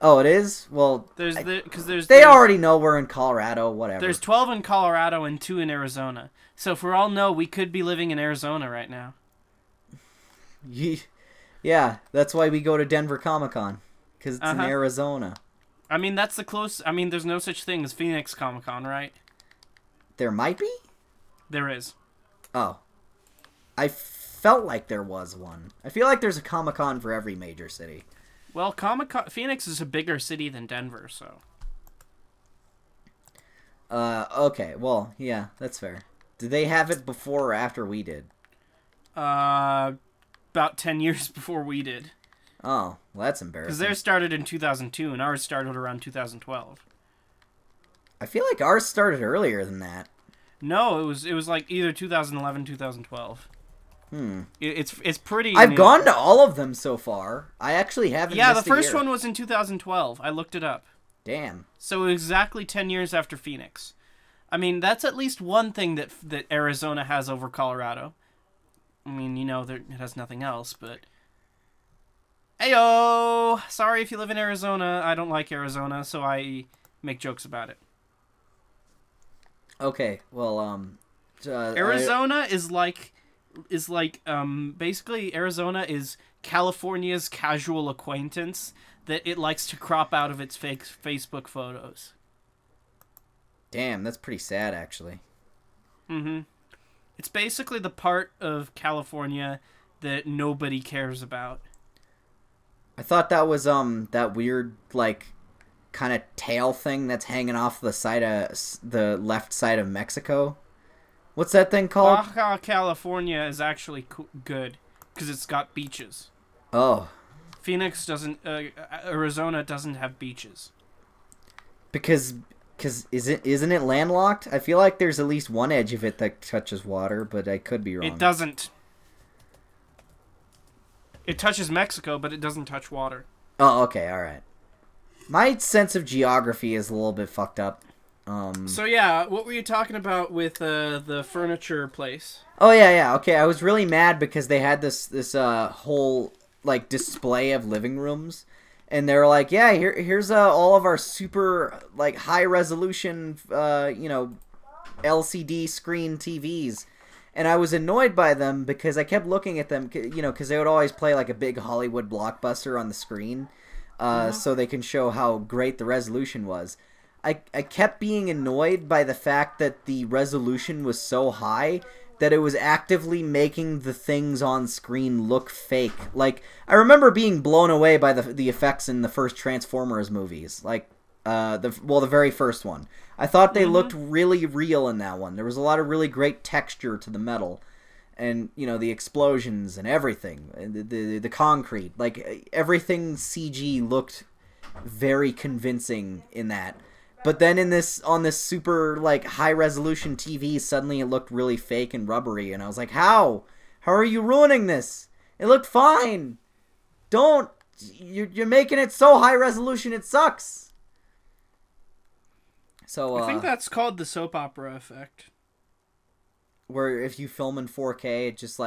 Oh, it is? Well, they already know we're in Colorado, whatever. There's 12 in Colorado and 2 in Arizona. So for all know, we could be living in Arizona right now. Yeah, that's why we go to Denver Comic-Con, because it's in Arizona. I mean, that's the close... I mean, there's no such thing as Phoenix Comic-Con, right? There might be? There is. Oh. I felt like there was one. I feel like there's a Comic-Con for every major city. Well, Phoenix is a bigger city than Denver, so... Okay, well, yeah, that's fair. Did they have it before or after we did? About 10 years before we did. Oh, well, that's embarrassing. Because theirs started in 2002, and ours started around 2012. I feel like ours started earlier than that. No, it was like either 2011, 2012. It's pretty I've new. gone to all of them so far. I actually haven't missed the first one was in 2012. I looked it up. Damn. So exactly 10 years after Phoenix. I mean, that's at least one thing that Arizona has over Colorado. I mean, it has nothing else, but... Heyo! Sorry if you live in Arizona. I don't like Arizona, so I make jokes about it. Okay, well, Arizona is basically Arizona is California's casual acquaintance that it likes to crop out of its fake Facebook photos. Damn, that's pretty sad, actually. Mm-hmm. It's basically the part of California that nobody cares about. I thought that was, that weird, like, kind of tail thing that's hanging off the side of, the left side of Mexico. What's that thing called? Baja California is actually good, because it's got beaches. Oh. Phoenix doesn't, Arizona doesn't have beaches. Because isn't it landlocked? I feel like there's at least one edge of it that touches water, but I could be wrong. It doesn't. It touches Mexico, but it doesn't touch water. Oh, okay, alright. My sense of geography is a little bit fucked up. So yeah, what were you talking about with the furniture place? Oh yeah, okay. I was really mad because they had this whole like display of living rooms, and they were like, yeah, here's all of our super like high resolution LCD screen TVs. And I was annoyed by them because I kept looking at them, because they would always play like a big Hollywood blockbuster on the screen, so they can show how great the resolution was. I kept being annoyed by the fact that the resolution was so high that it was actively making the things on screen look fake. Like, I remember being blown away by the effects in the first Transformers movies, like the very first one. I thought they looked really real in that one. There was a lot of really great texture to the metal, and the explosions and everything, and the concrete, like everything CG looked very convincing in that. But then on this super like high resolution TV, suddenly it looked really fake and rubbery, and I was like, how are you ruining this? It looked fine. Don't. You're making it so high resolution it sucks. So I think that's called the soap opera effect. Where if you film in 4K, it just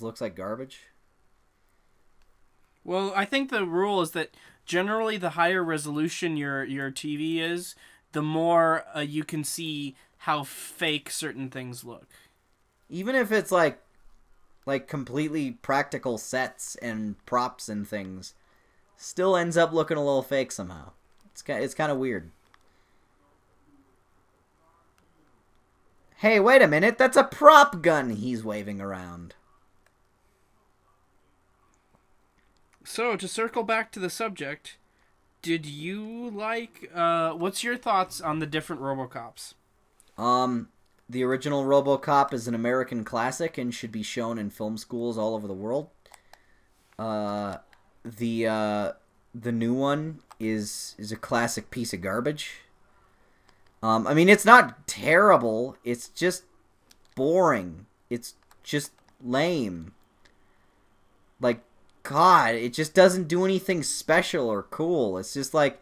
looks like garbage. Well, I think the rule is that generally the higher resolution your TV is, the more you can see how fake certain things look. Even if it's like completely practical sets and props and things, still ends up looking a little fake somehow. It's kind of weird. Hey, wait a minute, that's a prop gun he's waving around. So, to circle back to the subject, did you like, what's your thoughts on the different RoboCops? The original RoboCop is an American classic and should be shown in film schools all over the world. The new one is a classic piece of garbage. I mean, it's not terrible. It's just boring. It's just lame. Like, God, it just doesn't do anything special or cool. It's just like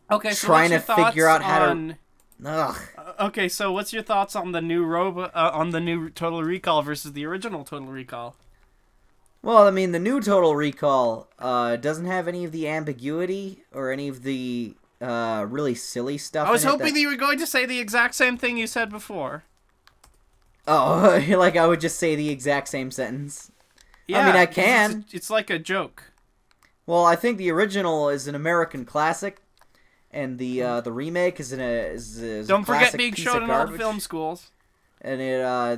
trying to figure out how to. Ugh. Okay, so what's your thoughts on the new on the new Total Recall versus the original Total Recall? Well, I mean, the new Total Recall doesn't have any of the ambiguity or any of the really silly stuff. I was hoping that you were going to say the exact same thing you said before. Oh, like I would just say the exact same sentence. Yeah, I mean, I can. It's like a joke. Well, I think the original is an American classic, and the remake is Don't forget being shown in all the film schools. And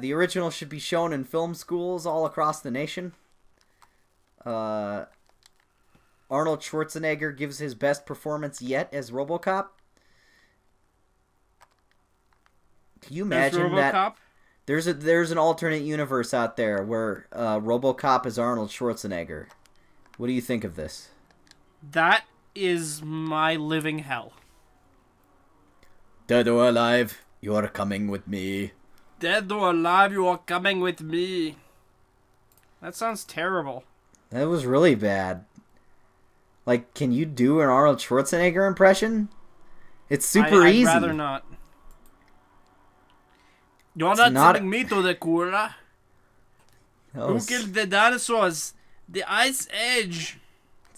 the original should be shown in film schools all across the nation. Arnold Schwarzenegger gives his best performance yet as RoboCop. Can you imagine that? There's an alternate universe out there where RoboCop is Arnold Schwarzenegger. What do you think of this? That is my living hell. Dead or alive, you are coming with me. Dead or alive, you are coming with me. That sounds terrible. That was really bad. Like, can you do an Arnold Schwarzenegger impression? It's super easy. I'd rather not. You're not sending me to the cooler. Who killed the dinosaurs? The Ice Age.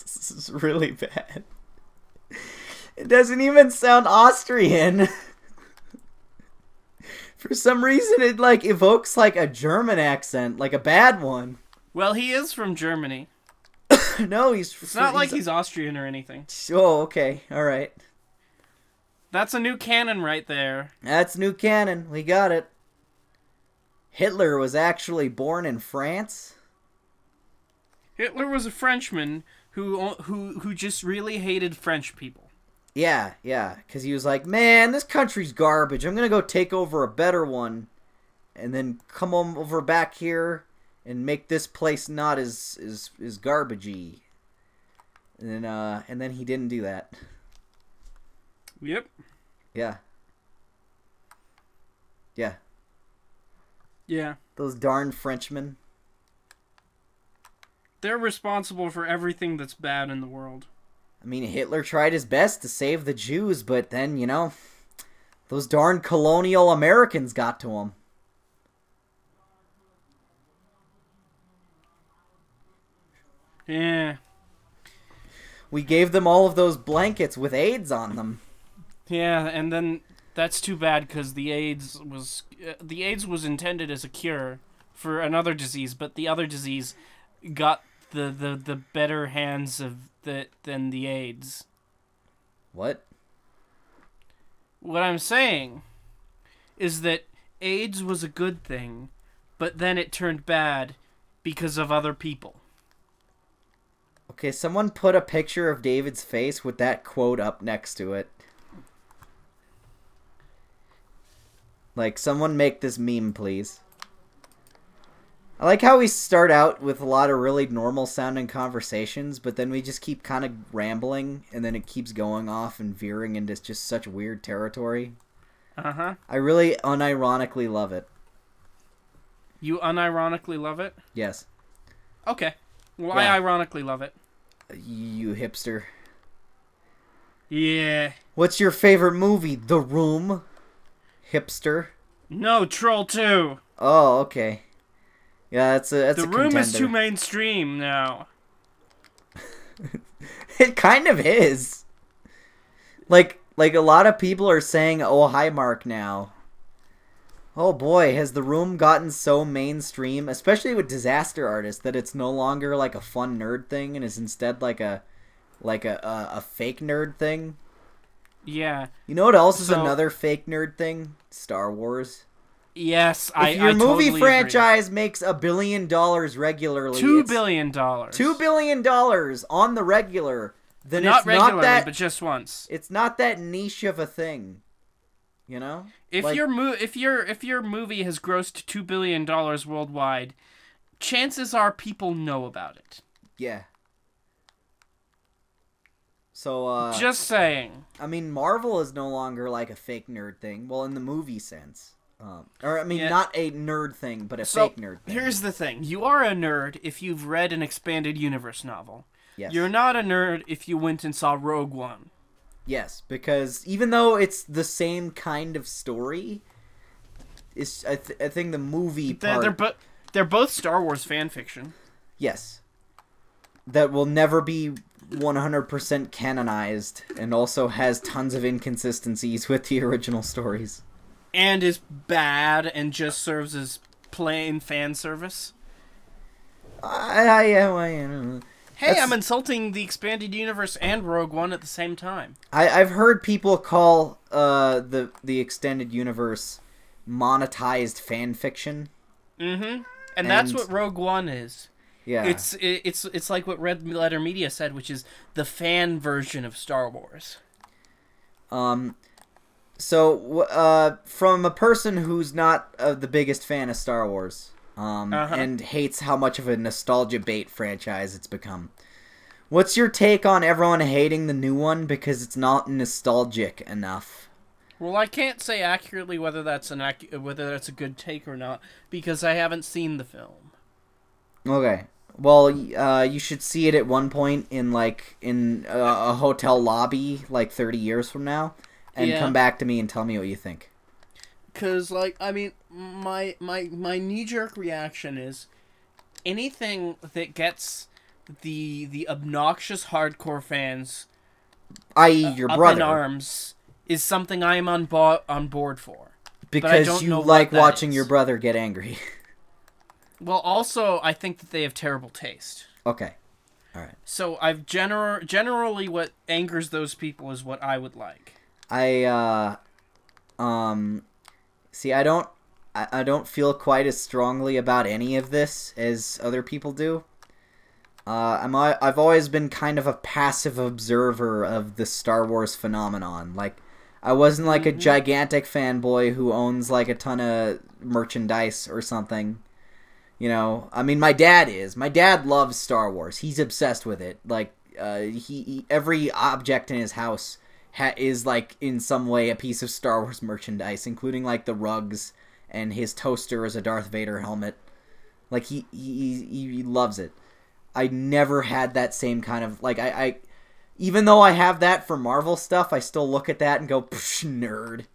This is really bad. It doesn't even sound Austrian. For some reason, it like evokes like a German accent, like a bad one. Well, he is from Germany. No, It's not like he's Austrian or anything. Oh, okay, all right. That's a new canon right there. That's new canon. We got it. Hitler was actually born in France. Hitler was a Frenchman who just really hated French people. Yeah, because he was like, man, this country's garbage. I'm gonna go take over a better one, and then come over back here and make this place not as garbagey. And then he didn't do that. Yep. Yeah. Yeah. Yeah. Those darn Frenchmen. They're responsible for everything that's bad in the world. I mean, Hitler tried his best to save the Jews, but then, you know, those darn colonial Americans got to him. Yeah. We gave them all of those blankets with AIDS on them. Yeah, and then that's too bad because the AIDS was intended as a cure for another disease, but the other disease got the better hands than the AIDS. What? What I'm saying is that AIDS was a good thing, but then it turned bad because of other people. Okay, someone put a picture of David's face with that quote up next to it. Like, someone make this meme, please. I like how we start out with a lot of really normal sounding conversations, but then we just keep kind of rambling, and then it keeps going off and veering into just such weird territory. Uh-huh. I really unironically love it. You unironically love it? Yes. Okay. Well, Yeah. I ironically love it. You hipster. Yeah. What's your favorite movie? The Room? Hipster. No, Troll 2. Oh, okay. Yeah, that's a The Room contender. is too mainstream now. It kind of is. Like a lot of people are saying, "Oh, hi, Mark." Now. Oh boy, has The Room gotten so mainstream, especially with Disaster Artist, that it's no longer like a fun nerd thing and is instead like a fake nerd thing. Yeah. You know what else is So- another fake nerd thing? Star Wars. Yes, If your I movie totally franchise makes $1 billion regularly, agree. $2 it's billion. $2 billion on the regular, then Not it's regularly, not that but just once. it's not that niche of a thing. You know? If Like- your movie has grossed $2 billion worldwide, chances are people know about it. Yeah. So Just saying. I mean, Marvel is no longer like a fake nerd thing. Well, in the movie sense. Or I mean, Yeah. not a nerd thing, but a So, fake nerd thing. here's the thing. You are a nerd if you've read an expanded universe novel. Yes. You're not a nerd if you went and saw Rogue One. Yes, because even though it's the same kind of story, it's I think the movie part. They're both Star Wars fan fiction. Yes. That will never be 100% canonized, and also has tons of inconsistencies with the original stories. And is bad and just serves as plain fan service. Hey, That's- I'm insulting the expanded universe and Rogue One at the same time. I've heard people call the extended universe monetized fan fiction. Mm-hmm. And that's And- what Rogue One is. Yeah. It's like what Red Letter Media said, which is the fan version of Star Wars. So from a person who's not the biggest fan of Star Wars, Uh-huh. and hates how much of a nostalgia bait franchise it's become, what's your take on everyone hating the new one because it's not nostalgic enough? Well, I can't say accurately whether that's whether that's a good take or not because I haven't seen the film. Okay. Well, you should see it at one point in a hotel lobby 30 years from now, and Yeah. come back to me and tell me what you think. Cause I mean, my knee jerk reaction is anything that gets the obnoxious hardcore fans I.e., your up in brother, arms is something I am on board for. because don't you know what like that watching is. your brother get angry. Well, also I think that they have terrible taste. Okay. All right. So I've generally what angers those people is what I would like. See, I don't feel quite as strongly about any of this as other people do. I've always been kind of a passive observer of the Star Wars phenomenon. Like, I wasn't like a gigantic fanboy who owns a ton of merchandise or something. You know, I mean, my dad is. My dad loves Star Wars. He's obsessed with it. He every object in his house is in some way a piece of Star Wars merchandise, including the rugs and his toaster as a Darth Vader helmet. He loves it. I never had that same kind of I even though I have that for Marvel stuff, I still look at that and go, psh, nerd.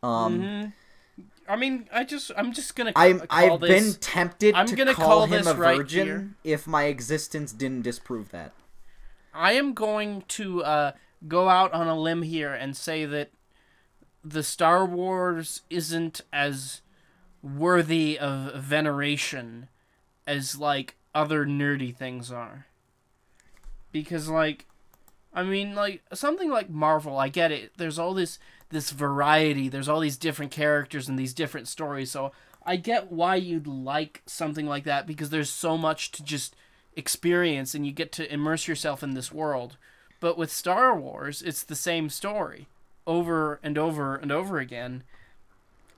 I mean, I'm just gonna. I've been tempted I'm to gonna call call him this a right virgin here. if my existence didn't disprove that. I am going to go out on a limb here and say that the Star Wars isn't as worthy of veneration as other nerdy things are. Because I mean something like Marvel, I get it. There's all this variety, there's all these different characters and these different stories. So I get why you'd like something like that because there's so much to just experience and you get to immerse yourself in this world. But with Star Wars, it's the same story over and over and over again.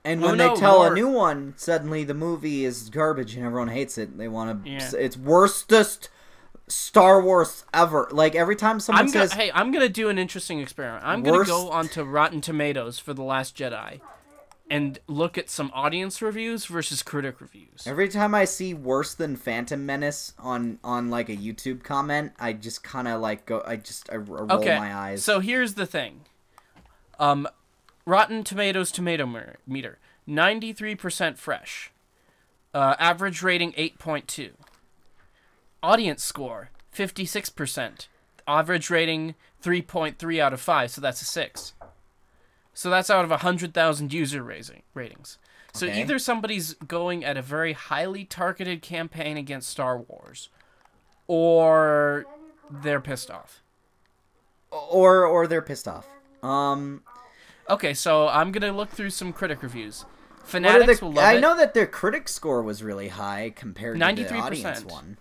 And Oh, when no, they tell more- a new one, suddenly the movie is garbage and everyone hates it. They want to. Yeah. It's worstest Star Wars ever. Every time someone says, I'm gonna do an interesting experiment. I'm gonna Worst- go onto Rotten Tomatoes for The Last Jedi, and look at some audience reviews versus critic reviews. Every time I see worse than Phantom Menace on like a YouTube comment, I just kind of like go. I roll my eyes. So here's the thing. Rotten Tomatoes tomato meter 93% fresh. Average rating 8.2. Audience score 56%. Average rating 3.3 out of 5. So that's a 6. So that's out of 100,000 user ratings. So Okay. either somebody's going at a very highly targeted campaign against Star Wars, or they're pissed off. Or they're pissed off. Okay, so I'm gonna look through some critic reviews. Fanatics will love it. I know that their critic score was really high compared to the 93%. audience one.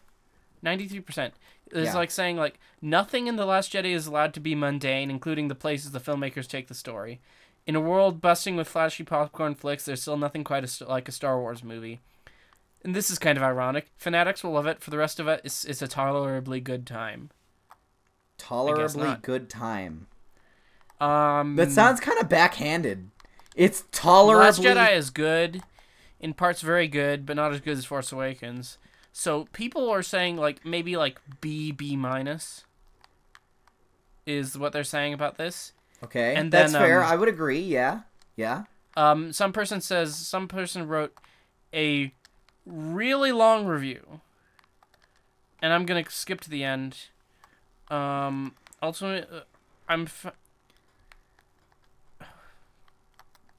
93%. It's Yeah. like saying, like, nothing in The Last Jedi is allowed to be mundane, including the places the filmmakers take the story. In a world busting with flashy popcorn flicks, there's still nothing quite like a Star Wars movie. And this is kind of ironic. Fanatics will love it. For the rest of it, it's a tolerably good time. Tolerably good time. That That sounds kind of backhanded. It's tolerably... Last Jedi is good. In parts, very good, but not as good as Force Awakens. So people are saying, like, maybe, like, B minus is what they're saying about this. Okay, and that's then, fair. I would agree, yeah. Some person wrote a really long review. And I'm going to skip to the end.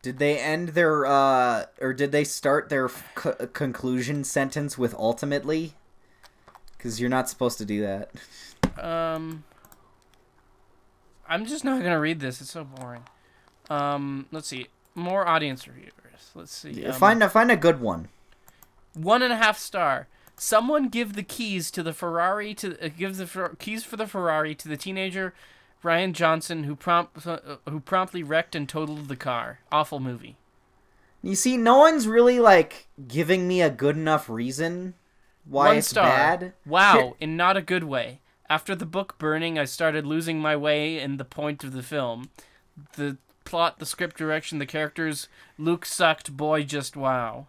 Did they end their, or did they start their conclusion sentence with ultimately? Because you're not supposed to do that. I'm just not going to read this. It's so boring. Let's see. More audience reviewers. Let's see. Find a good one. 1.5 star. Someone give the keys to the Ferrari keys for the Ferrari to the teenager Ryan Johnson who promptly wrecked and totaled the car. Awful movie. You see, no one's really like giving me a good enough reason why 1 it's star. bad. Wow, in not a good way. After the book burning, I started losing my way in the point of the film. The plot, the script direction, the characters. Luke sucked. Boy, just wow.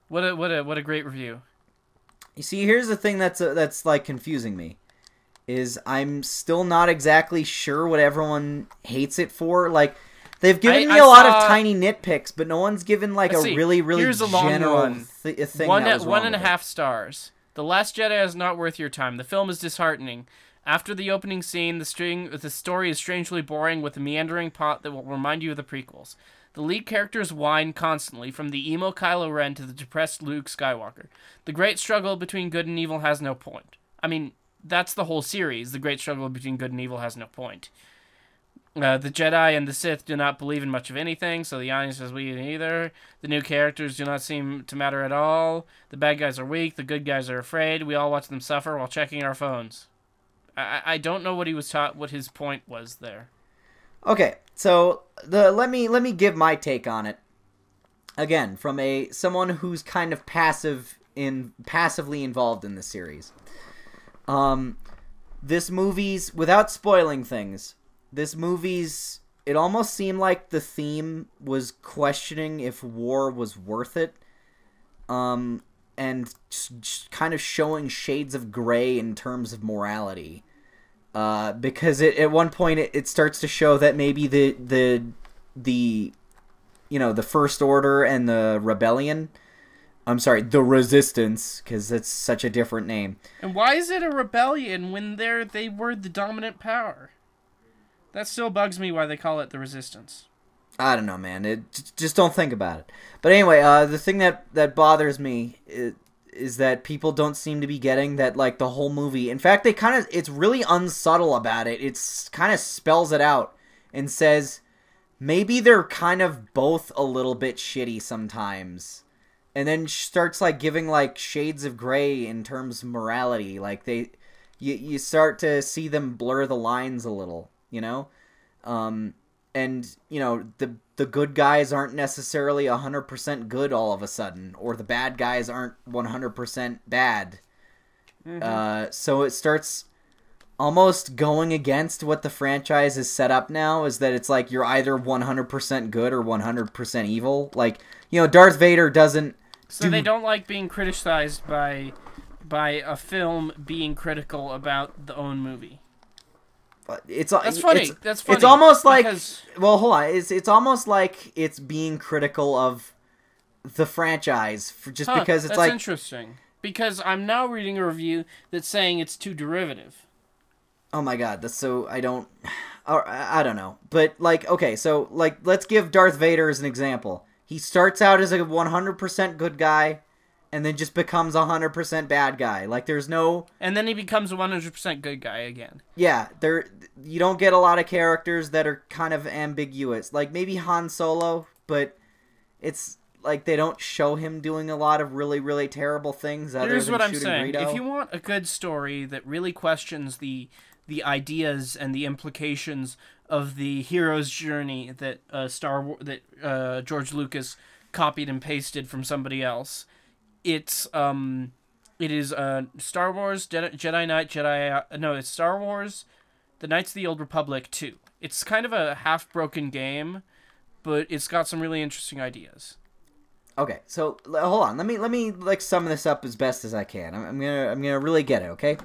What a great review. You see, here's the thing that's like confusing me, is I'm still not exactly sure what everyone hates it for. Like, they've given me a lot of tiny nitpicks, but no one's given like really Here's a long general one. thing. One that was wrong and a with half stars. The Last Jedi is not worth your time. The film is disheartening. After the opening scene, the story is strangely boring with a meandering plot that will remind you of the prequels. The lead characters whine constantly, from the emo Kylo Ren to the depressed Luke Skywalker. The great struggle between good and evil has no point. I mean, that's the whole series. The great struggle between good and evil has no point. The Jedi and the Sith do not believe in much of anything, so the audience is weak either. The new characters do not seem to matter at all. The bad guys are weak. The good guys are afraid. We all watch them suffer while checking our phones. I don't know what he was taught. What his point was there. Okay, so let me give my take on it. Again, from someone who's kind of passively involved in the series. This movie's, without spoiling things, it almost seemed like the theme was questioning if war was worth it. And just kind of showing shades of gray in terms of morality. Because at one point it starts to show that maybe the First Order and the Rebellion, the Resistance, because that's such a different name. And why is it a rebellion when they were the dominant power? That still bugs me why they call it the Resistance. I don't know, man. Just don't think about it. But anyway, the thing that bothers me is that people don't seem to be getting that, like, the whole movie. In fact, it's really unsubtle about it. It's kind of spells it out and says maybe they're kind of both a little bit shitty sometimes. And then starts, like, giving, like, shades of gray in terms of morality. Like, you start to see them blur the lines a little, you know? And, the good guys aren't necessarily 100% good all of a sudden, or the bad guys aren't 100% bad. Mm-hmm. So it starts almost going against what the franchise is set up now, is that it's like you're either 100% good or 100% evil. Like, Darth Vader doesn't... So they don't like being criticized by a film being critical about the own movie. That's funny. That's funny. It's almost like... Well, hold on. It's almost like it's being critical of the franchise, because it's like... That's interesting. Because I'm now reading a review that's saying it's too derivative. Oh my god, that's so... I don't know. But, like, okay, so, like, let's give Darth Vader as an example. He starts out as a 100% good guy, and then just becomes a 100% bad guy. Like, there's no... And then he becomes a 100% good guy again. Yeah, you don't get a lot of characters that are kind of ambiguous. Like, maybe Han Solo, but it's... Like, they don't show him doing a lot of really, really terrible things other Here's than what I'm shooting saying. Greedo. If you want a good story that really questions the ideas and the implications of the hero's journey that George Lucas copied and pasted from somebody else, it is Star Wars it's Star Wars The Knights of the Old Republic 2. It's kind of a half-broken game, but it's got some really interesting ideas. Okay, so hold on. Let me like sum this up as best as I can. I'm gonna really get it. Okay.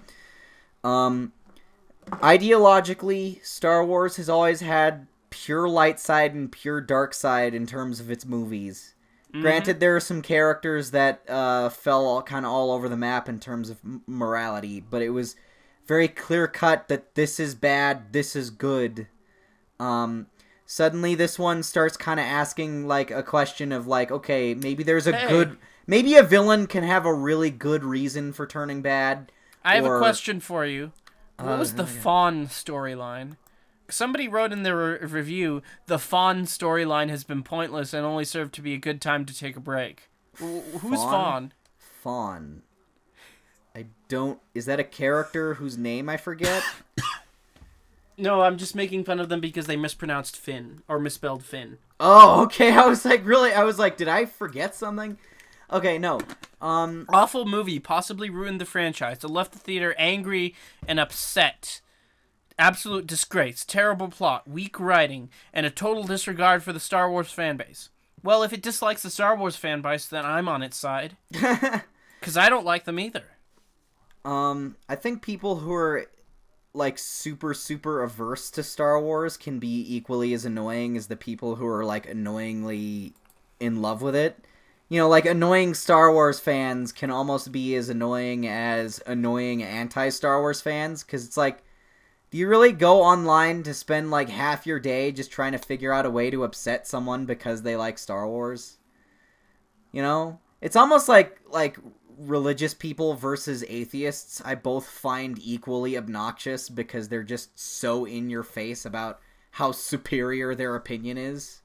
Ideologically, Star Wars has always had pure light side and pure dark side in terms of its movies. Mm-hmm. Granted, there are some characters that fell kind of all over the map in terms of morality, but it was very clear cut that this is bad, this is good. Suddenly this one starts kind of asking, like, a question of, like, okay, maybe there's maybe a villain can have a really good reason for turning bad. I have a question for you. What was the Fawn storyline? Somebody wrote in their review, the Fawn storyline has been pointless and only served to be a good time to take a break. Who's Fawn? Fawn. Is that a character whose name I forget? No, I'm just making fun of them because they mispronounced Finn, or misspelled Finn. Oh, okay, I was like, did I forget something? Okay, no. Awful movie, possibly ruined the franchise. I left the theater angry and upset. Absolute disgrace, terrible plot, weak writing, and a total disregard for the Star Wars fanbase. Well, if it dislikes the Star Wars fanbase, then I'm on its side. Because I don't like them either. I think people who are... like super averse to Star Wars can be equally as annoying as the people who are like annoyingly in love with it. Like annoying Star Wars fans can almost be as annoying as annoying anti-Star Wars fans, because it's like, do you really go online to spend like half your day just trying to figure out a way to upset someone because they like Star Wars? It's almost like religious people versus atheists, I both find equally obnoxious because they're just so in your face about how superior their opinion is.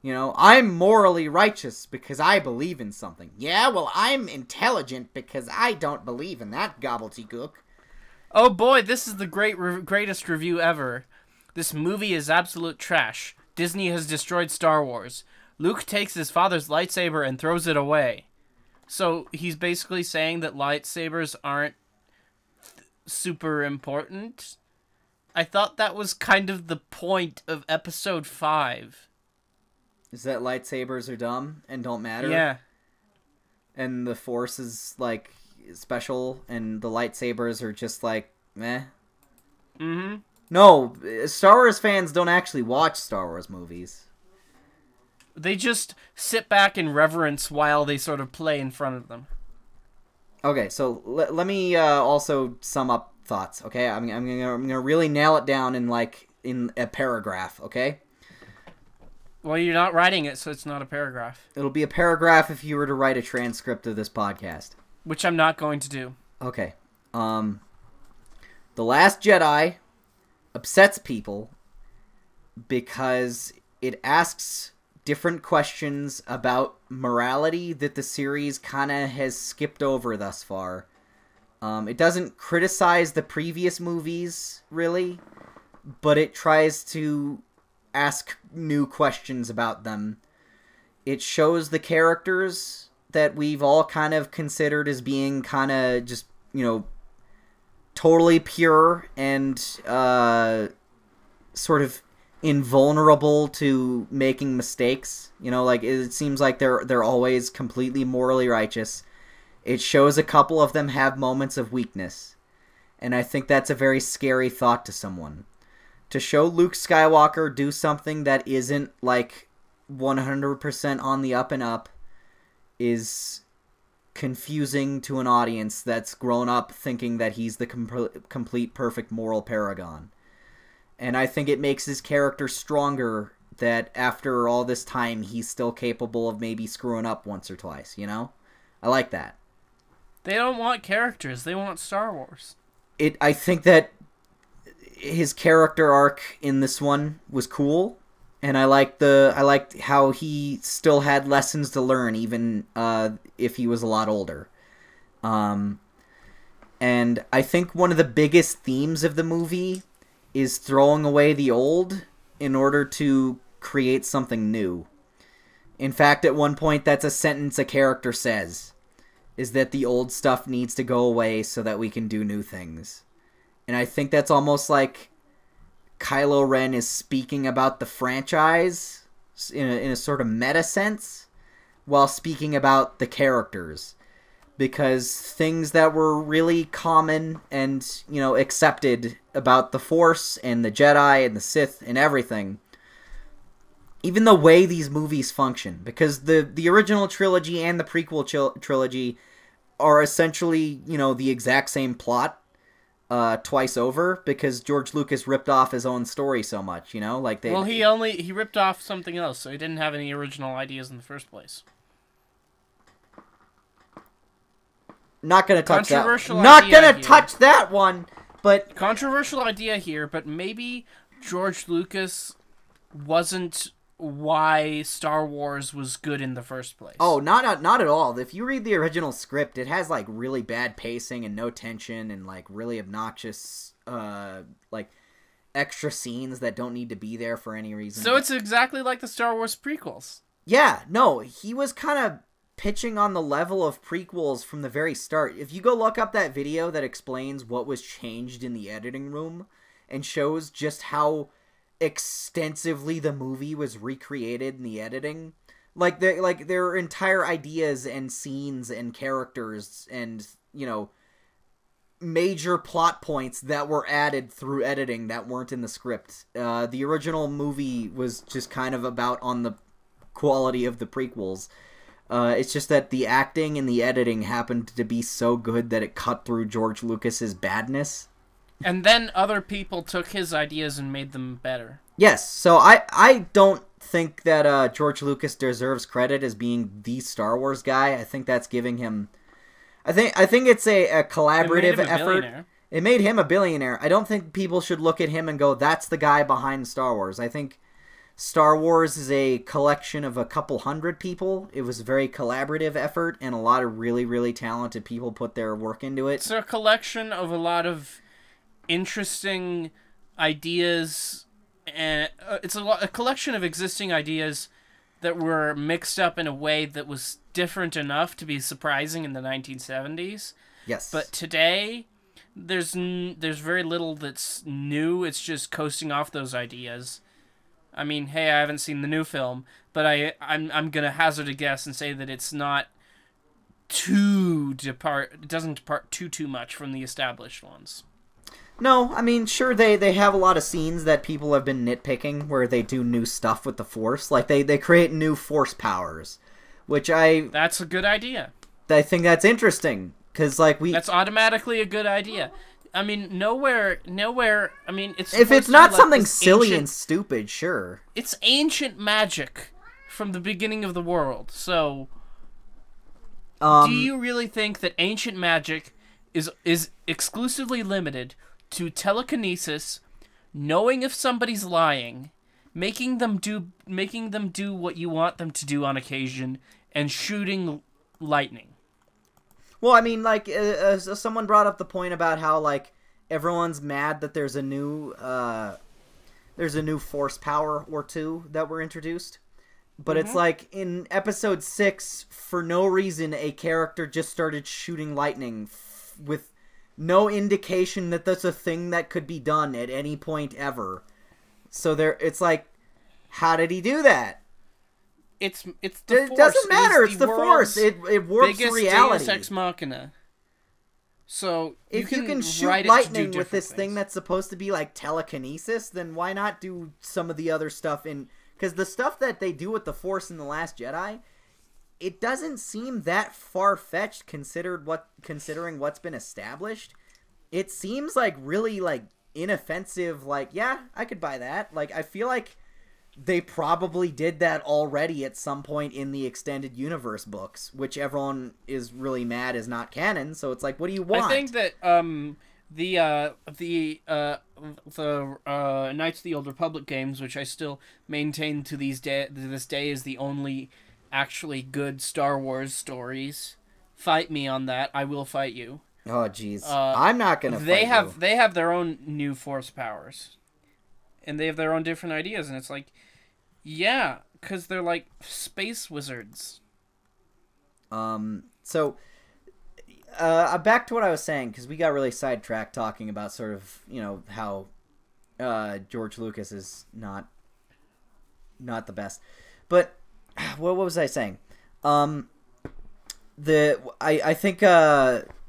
I'm morally righteous because I believe in something. Yeah, well, I'm intelligent because I don't believe in that gobbledygook. Oh boy, this is the greatest review ever. This movie is absolute trash. Disney has destroyed Star Wars. Luke takes his father's lightsaber and throws it away. So he's basically saying that lightsabers aren't super important. I thought that was kind of the point of episode 5. Is that lightsabers are dumb and don't matter? Yeah. And the Force is, like, special and the lightsabers are just, like, meh? Mm-hmm. No, Star Wars fans don't actually watch Star Wars movies. They just sit back in reverence while they sort of play in front of them. Okay, so let me also sum up thoughts. Okay, I'm gonna really nail it down in a paragraph. Okay. Well, you're not writing it, so it's not a paragraph. It'll be a paragraph if you were to write a transcript of this podcast, which I'm not going to do. Okay. The Last Jedi upsets people because it asks different questions about morality that the series kind of has skipped over thus far. It doesn't criticize the previous movies, really, but it tries to ask new questions about them. It shows the characters that we've all kind of considered as being kind of just, totally pure and sort of invulnerable to making mistakes. You know, like it seems like they're always completely morally righteous. It shows a couple of them have moments of weakness. And I think that's a very scary thought to someone. To show Luke Skywalker do something that isn't like 100% on the up and up is confusing to an audience that's grown up thinking that he's the complete perfect moral paragon. And I think it makes his character stronger that after all this time he's still capable of maybe screwing up once or twice, you know? I like that. They don't want characters, they want Star Wars. I think that his character arc in this one was cool, and I liked how he still had lessons to learn, even if he was a lot older. And I think one of the biggest themes of the movie is throwing away the old in order to create something new. In fact, at one point, that's a sentence a character says, is that the old stuff needs to go away so that we can do new things. And I think that's almost like Kylo Ren is speaking about the franchise in a sort of meta sense while speaking about the characters. Because things that were really common and, you know, accepted about the Force and the Jedi and the Sith and everything, even the way these movies function, because the original trilogy and the prequel trilogy are essentially, you know, the exact same plot twice over, because George Lucas ripped off his own story so much, you know? Like they. Well, he ripped off something else, so he didn't have any original ideas in the first place. Not gonna touch that. Touch that one. But controversial idea here, but maybe George Lucas wasn't why Star Wars was good in the first place. Oh, not at all. If you read the original script, it has like really bad pacing and no tension and like really obnoxious like extra scenes that don't need to be there for any reason. So it's exactly like the Star Wars prequels. Yeah, no, he was kind of pitching on the level of prequels from the very start. If you go look up that video that explains what was changed in the editing room and shows just how extensively the movie was recreated in the editing, like their entire ideas and scenes and characters and, you know, major plot points that were added through editing that weren't in the script. The original movie was just kind of about on the quality of the prequels. It's just that the acting and the editing happened to be so good that it cut through George Lucas's badness. And then other people took his ideas and made them better. Yes, so I don't think that George Lucas deserves credit as being the Star Wars guy. I think that's giving him... I think it's a collaborative effort. It made him a billionaire. I don't think people should look at him and go, that's the guy behind Star Wars. I think Star Wars is a collection of a couple hundred people. It was a very collaborative effort, and a lot of really, really talented people put their work into it. It's a collection of a lot of interesting ideas, and it's a collection of existing ideas that were mixed up in a way that was different enough to be surprising in the 1970s. Yes. But today, there's very little that's new. It's just coasting off those ideas. I mean, hey, I haven't seen the new film, but I'm gonna hazard a guess and say that it's not it doesn't depart too much from the established ones. No, I mean, sure, they have a lot of scenes that people have been nitpicking where they do new stuff with the Force. Like, they create new Force powers, which That's a good idea. I think that's interesting, because, like, That's automatically a good idea. I mean, nowhere, I mean, it's... If it's not something silly and stupid, sure. It's ancient magic from the beginning of the world, so... do you really think that ancient magic is exclusively limited to telekinesis, knowing if somebody's lying, making them do what you want them to do on occasion, and shooting lightning? Well, I mean, like, someone brought up the point about how, like, everyone's mad that there's a new Force power or two that were introduced. But it's like, in Episode 6, for no reason, a character just started shooting lightning with no indication that that's a thing that could be done at any point ever. So it's like, how did he do that? It's the Force. It doesn't matter. It's the Force. It warps reality. Deus Ex Machina. So if you can shoot lightning with this thing that's supposed to be like telekinesis, then why not do some of the other stuff in? Because the stuff that they do with the Force in The Last Jedi, it doesn't seem that far-fetched considering what's been established. It seems like really like inoffensive. Like, yeah, I could buy that. Like, I feel like they probably did that already at some point in the extended universe books, which everyone is really mad is not canon. So it's like, what do you want? I think that the Knights of the Old Republic games, which I still maintain to this day is the only actually good Star Wars stories. Fight me on that. I will fight you. Oh jeez, I'm not gonna. They have their own new Force powers, and they have their own different ideas, and it's like, yeah, because they're like space wizards. So, back to what I was saying, because we got really sidetracked talking about sort of, how George Lucas is not the best. But what was I saying? I think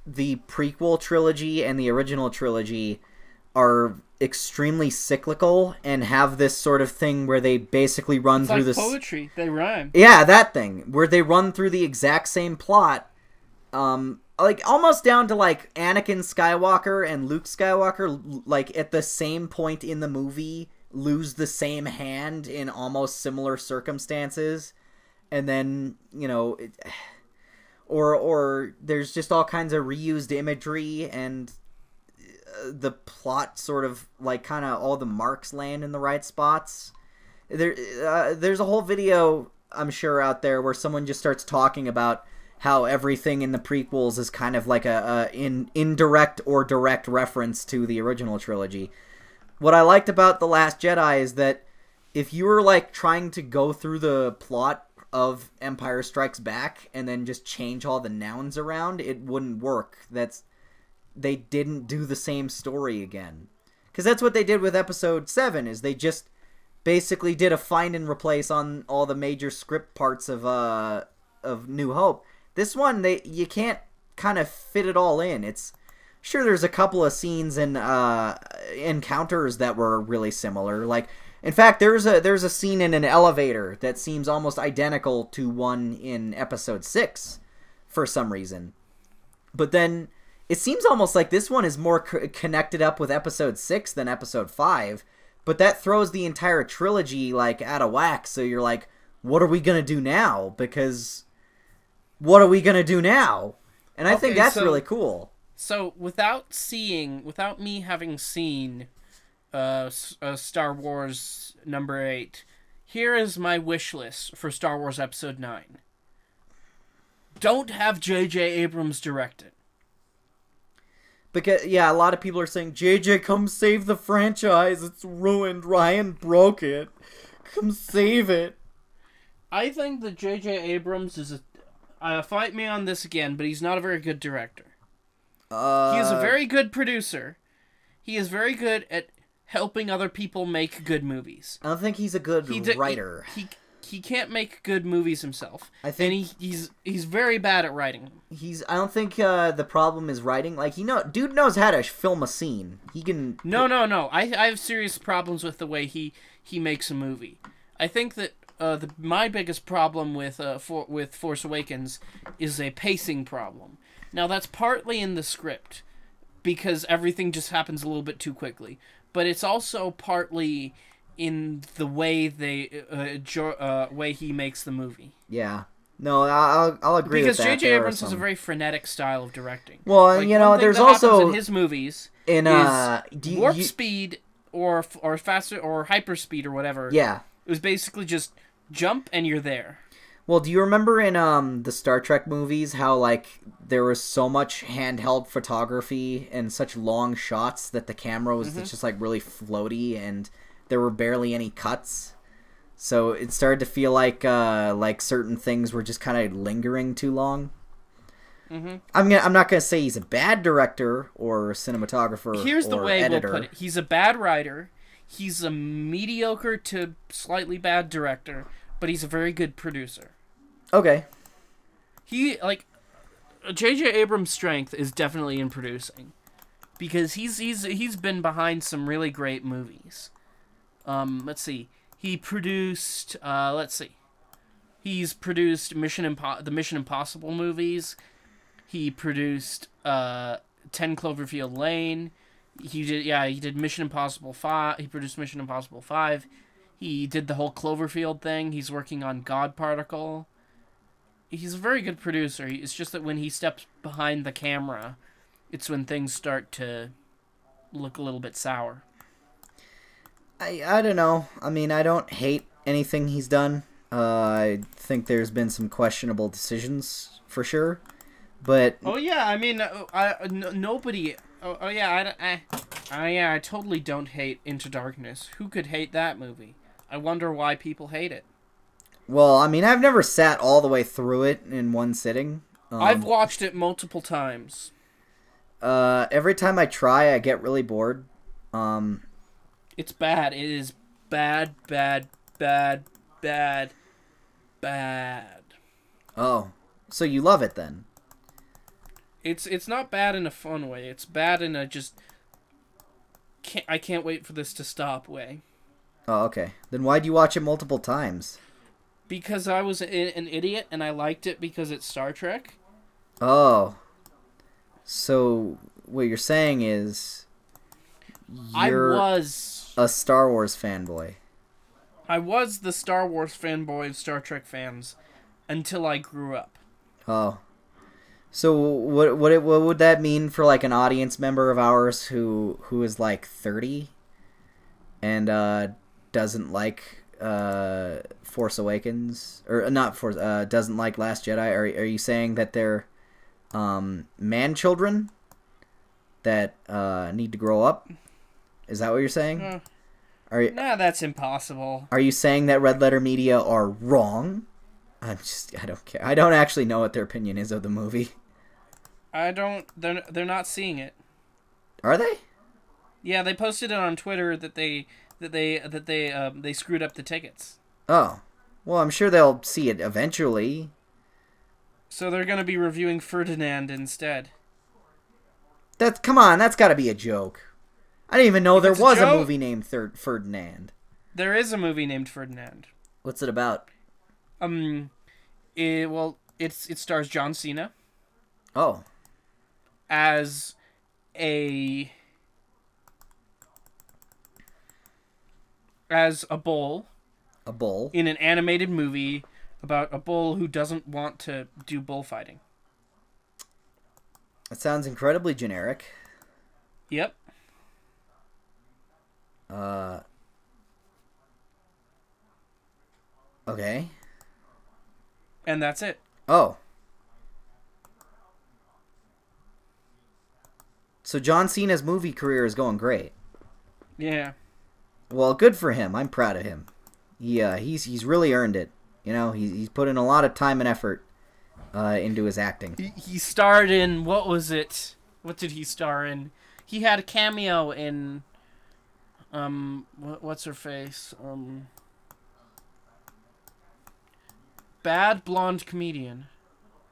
the prequel trilogy and the original trilogy are extremely cyclical and have this sort of thing where they basically run through this poetry. They rhyme. Yeah, that thing where they run through the exact same plot, like almost down to like Anakin Skywalker and Luke Skywalker, like at the same point in the movie, lose the same hand in almost similar circumstances, and then or there's just all kinds of reused imagery and the plot sort of like kind of all the marks land in the right spots. There's a whole video I'm sure out there where someone just starts talking about how everything in the prequels is kind of like an indirect or direct reference to the original trilogy. What I liked about The Last Jedi is that if you were like trying to go through the plot of Empire Strikes Back and then just change all the nouns around, it wouldn't work. They didn't do the same story again. Because that's what they did with Episode 7, is they just basically did a find and replace on all the major script parts of New Hope. This one, you can't kind of fit it all in. It's sure there's a couple of scenes and encounters that were really similar. Like, in fact, there's a scene in an elevator that seems almost identical to one in Episode 6 for some reason. But then it seems almost like this one is more connected up with Episode 6 than Episode 5, but that throws the entire trilogy, like, out of whack, so you're like, what are we gonna do now? Because, what are we gonna do now? And I think that's really cool. So, without me having seen Star Wars number 8, here is my wish list for Star Wars Episode 9. Don't have J.J. Abrams direct it. Because, yeah, a lot of people are saying, JJ, come save the franchise. It's ruined. Ryan broke it. Come save it. I think that J.J. Abrams is fight me on this again, but he's not a very good director. He is a very good producer. He is very good at helping other people make good movies. I don't think he's a good writer. He can't make good movies himself. I think he's very bad at writing. I don't think the problem is writing. Like, dude knows how to film a scene. He can. No. I have serious problems with the way he makes a movie. I think that my biggest problem with Force Awakens is a pacing problem. Now that's partly in the script because everything just happens a little bit too quickly, but it's also partly in the way way he makes the movie. Yeah. No, I'll agree with that. Because J.J. Abrams has a very frenetic style of directing. Well, like, there's also in his movies is warp speed or faster or hyperspeed or whatever. Yeah. It was basically just jump and you're there. Well, do you remember in the Star Trek movies how like there was so much handheld photography and such long shots that the camera was just like really floaty and there were barely any cuts? So it started to feel like certain things were just kind of lingering too long. I'm not gonna say he's a bad director or cinematographer. Here's the way editor. we'll put it: he's a bad writer, he's a mediocre to slightly bad director, but he's a very good producer. Okay. He J.J. Abrams' strength is definitely in producing, because he's been behind some really great movies. Let's see. He produced. He's produced the Mission Impossible movies. He produced 10 Cloverfield Lane. He did Mission Impossible 5. He produced Mission Impossible 5. He did the whole Cloverfield thing. He's working on God Particle. He's a very good producer. It's just that when he steps behind the camera, it's when things start to look a little bit sour. I don't know. I mean, I don't hate anything he's done. I think there's been some questionable decisions for sure. But nobody. I totally don't hate Into Darkness. Who could hate that movie? I wonder why people hate it. Well, I mean, I've never sat all the way through it in one sitting. I've watched it multiple times. Every time I try, I get really bored. It's bad. It is bad, bad, bad, bad, bad. Oh, so you love it then? It's not bad in a fun way. It's bad in a just I can't wait for this to stop way. Oh, okay. Then why'd you watch it multiple times? Because I was an idiot and I liked it because it's Star Trek. Oh. So what you're saying is you're a Star Wars fanboy. I was the Star Wars fanboy of Star Trek fans until I grew up. Oh. So what would that mean for like an audience member of ours who is like 30 and doesn't like Force Awakens or not Force doesn't like Last Jedi? Are you saying that they're man children that need to grow up? Is that what you're saying? Nah, that's impossible. Are you saying that Red Letter Media are wrong? I don't care. I don't actually know what their opinion is of the movie. They're not seeing it. Are they? Yeah, they posted it on Twitter that they screwed up the tickets. Oh. Well, I'm sure they'll see it eventually. So they're going to be reviewing Ferdinand instead. Come on, that's got to be a joke. I didn't even know there was a movie named Ferdinand. There is a movie named Ferdinand. What's it about? It stars John Cena. Oh. As a bull. A bull? In an animated movie about a bull who doesn't want to do bullfighting. That sounds incredibly generic. Yep. Okay. And that's it. Oh. So John Cena's movie career is going great. Yeah. Well, good for him. I'm proud of him. He's really earned it. You know, he's put in a lot of time and effort into his acting. He starred in, what was it? What did he star in? He had a cameo in what's her face? Bad blonde comedian.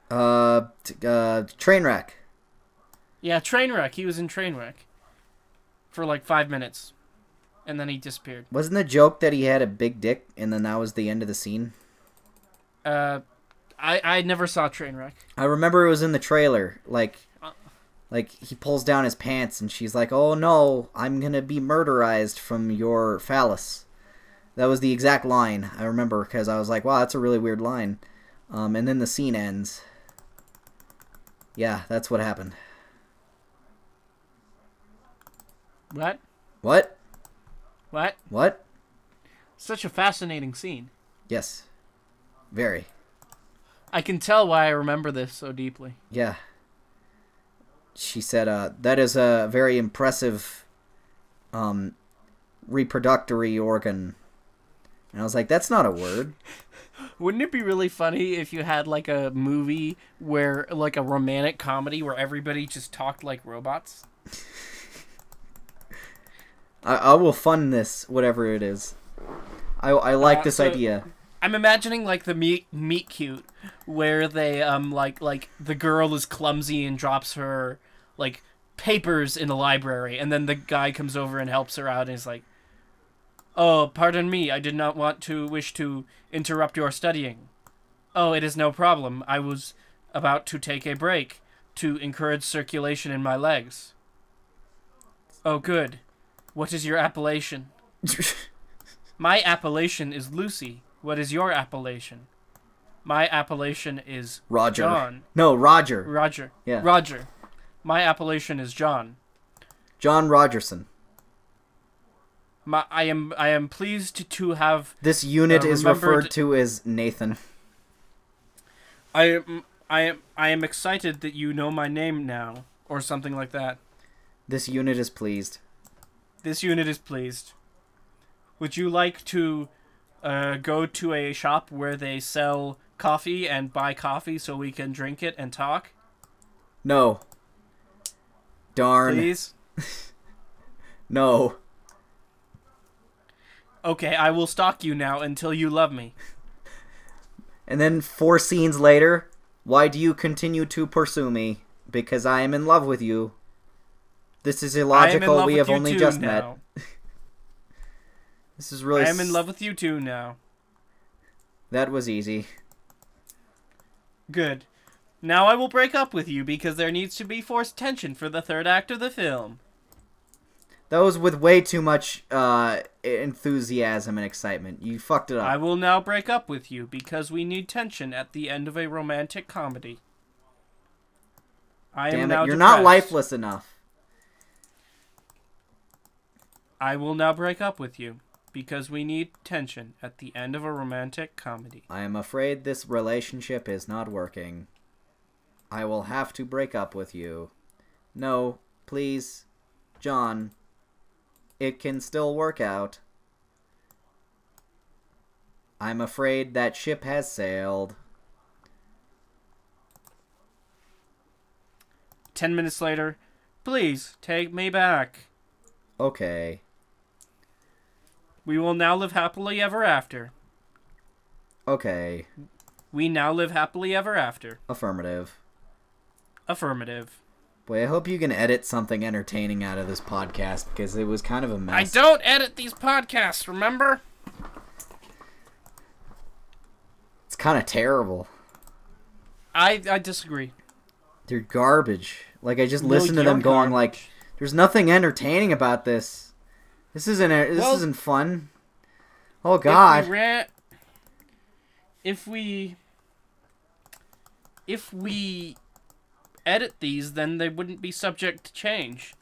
Trainwreck. Yeah, Trainwreck. He was in Trainwreck for like 5 minutes, and then he disappeared. Wasn't the joke that he had a big dick, and then that was the end of the scene? I never saw Trainwreck. I remember it was in the trailer, like he pulls down his pants, and she's like, "Oh no, I'm gonna be murderized from your phallus." That was the exact line I remember, because I was like, "Wow, that's a really weird line." And then the scene ends. Yeah, that's what happened. What? What? What? What? Such a fascinating scene. Yes. Very. I can tell why I remember this so deeply. Yeah. She said, that is a very impressive reproductory organ. And I was like, that's not a word. Wouldn't it be really funny if you had like a movie where like a romantic comedy where everybody just talked like robots? I will fund this, whatever it is. I like this idea. I'm imagining like the meet cute where they like the girl is clumsy and drops her like papers in the library, and then the guy comes over and helps her out and is like, "Oh, pardon me, I did not wish to interrupt your studying. Oh, it is no problem. I was about to take a break to encourage circulation in my legs. Oh, good. What is your appellation?" "My appellation is Lucy. What is your appellation?" "My appellation is Roger. John." No, Roger. Roger. Yeah. Roger. "My appellation is John." John Rogerson. I am pleased to have. This unit is referred to as Nathan. I am excited that you know my name now, or something like that. This unit is pleased. This unit is pleased. Would you like to go to a shop where they sell coffee and buy coffee so we can drink it and talk? No. Darn. Please? No. Okay, I will stalk you now until you love me. And then 4 scenes later, why do you continue to pursue me? Because I am in love with you. This is illogical. We have only just met. This is really. I am in love with you too now. That was easy. Good. Now I will break up with you because there needs to be forced tension for the third act of the film. That was with way too much enthusiasm and excitement. You fucked it up. I will now break up with you because we need tension at the end of a romantic comedy. Damn it, you're not lifeless enough. I will now break up with you because we need tension at the end of a romantic comedy. I am afraid this relationship is not working. I will have to break up with you. No, please, John. It can still work out. I'm afraid that ship has sailed. 10 minutes later, please take me back. Okay. We will now live happily ever after. Okay. We now live happily ever after. Affirmative. Affirmative. Boy, I hope you can edit something entertaining out of this podcast, because it was kind of a mess. I don't edit these podcasts, remember? It's kind of terrible. I disagree. They're garbage. Like, I just listen to them going garbage. like, there's nothing entertaining about this. This isn't fun. Oh, God. If we edit these, then they wouldn't be subject to change.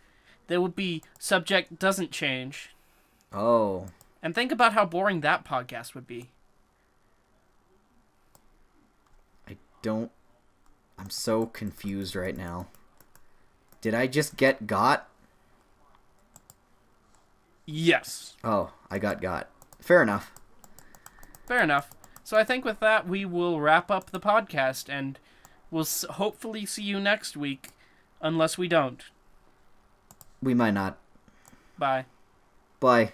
They would be subject doesn't change. Oh. And think about how boring that podcast would be. I'm so confused right now. Did I just get got? Yes. Oh, I got. Fair enough. Fair enough. So I think with that, we will wrap up the podcast, and we'll hopefully see you next week, unless we don't. We might not. Bye. Bye.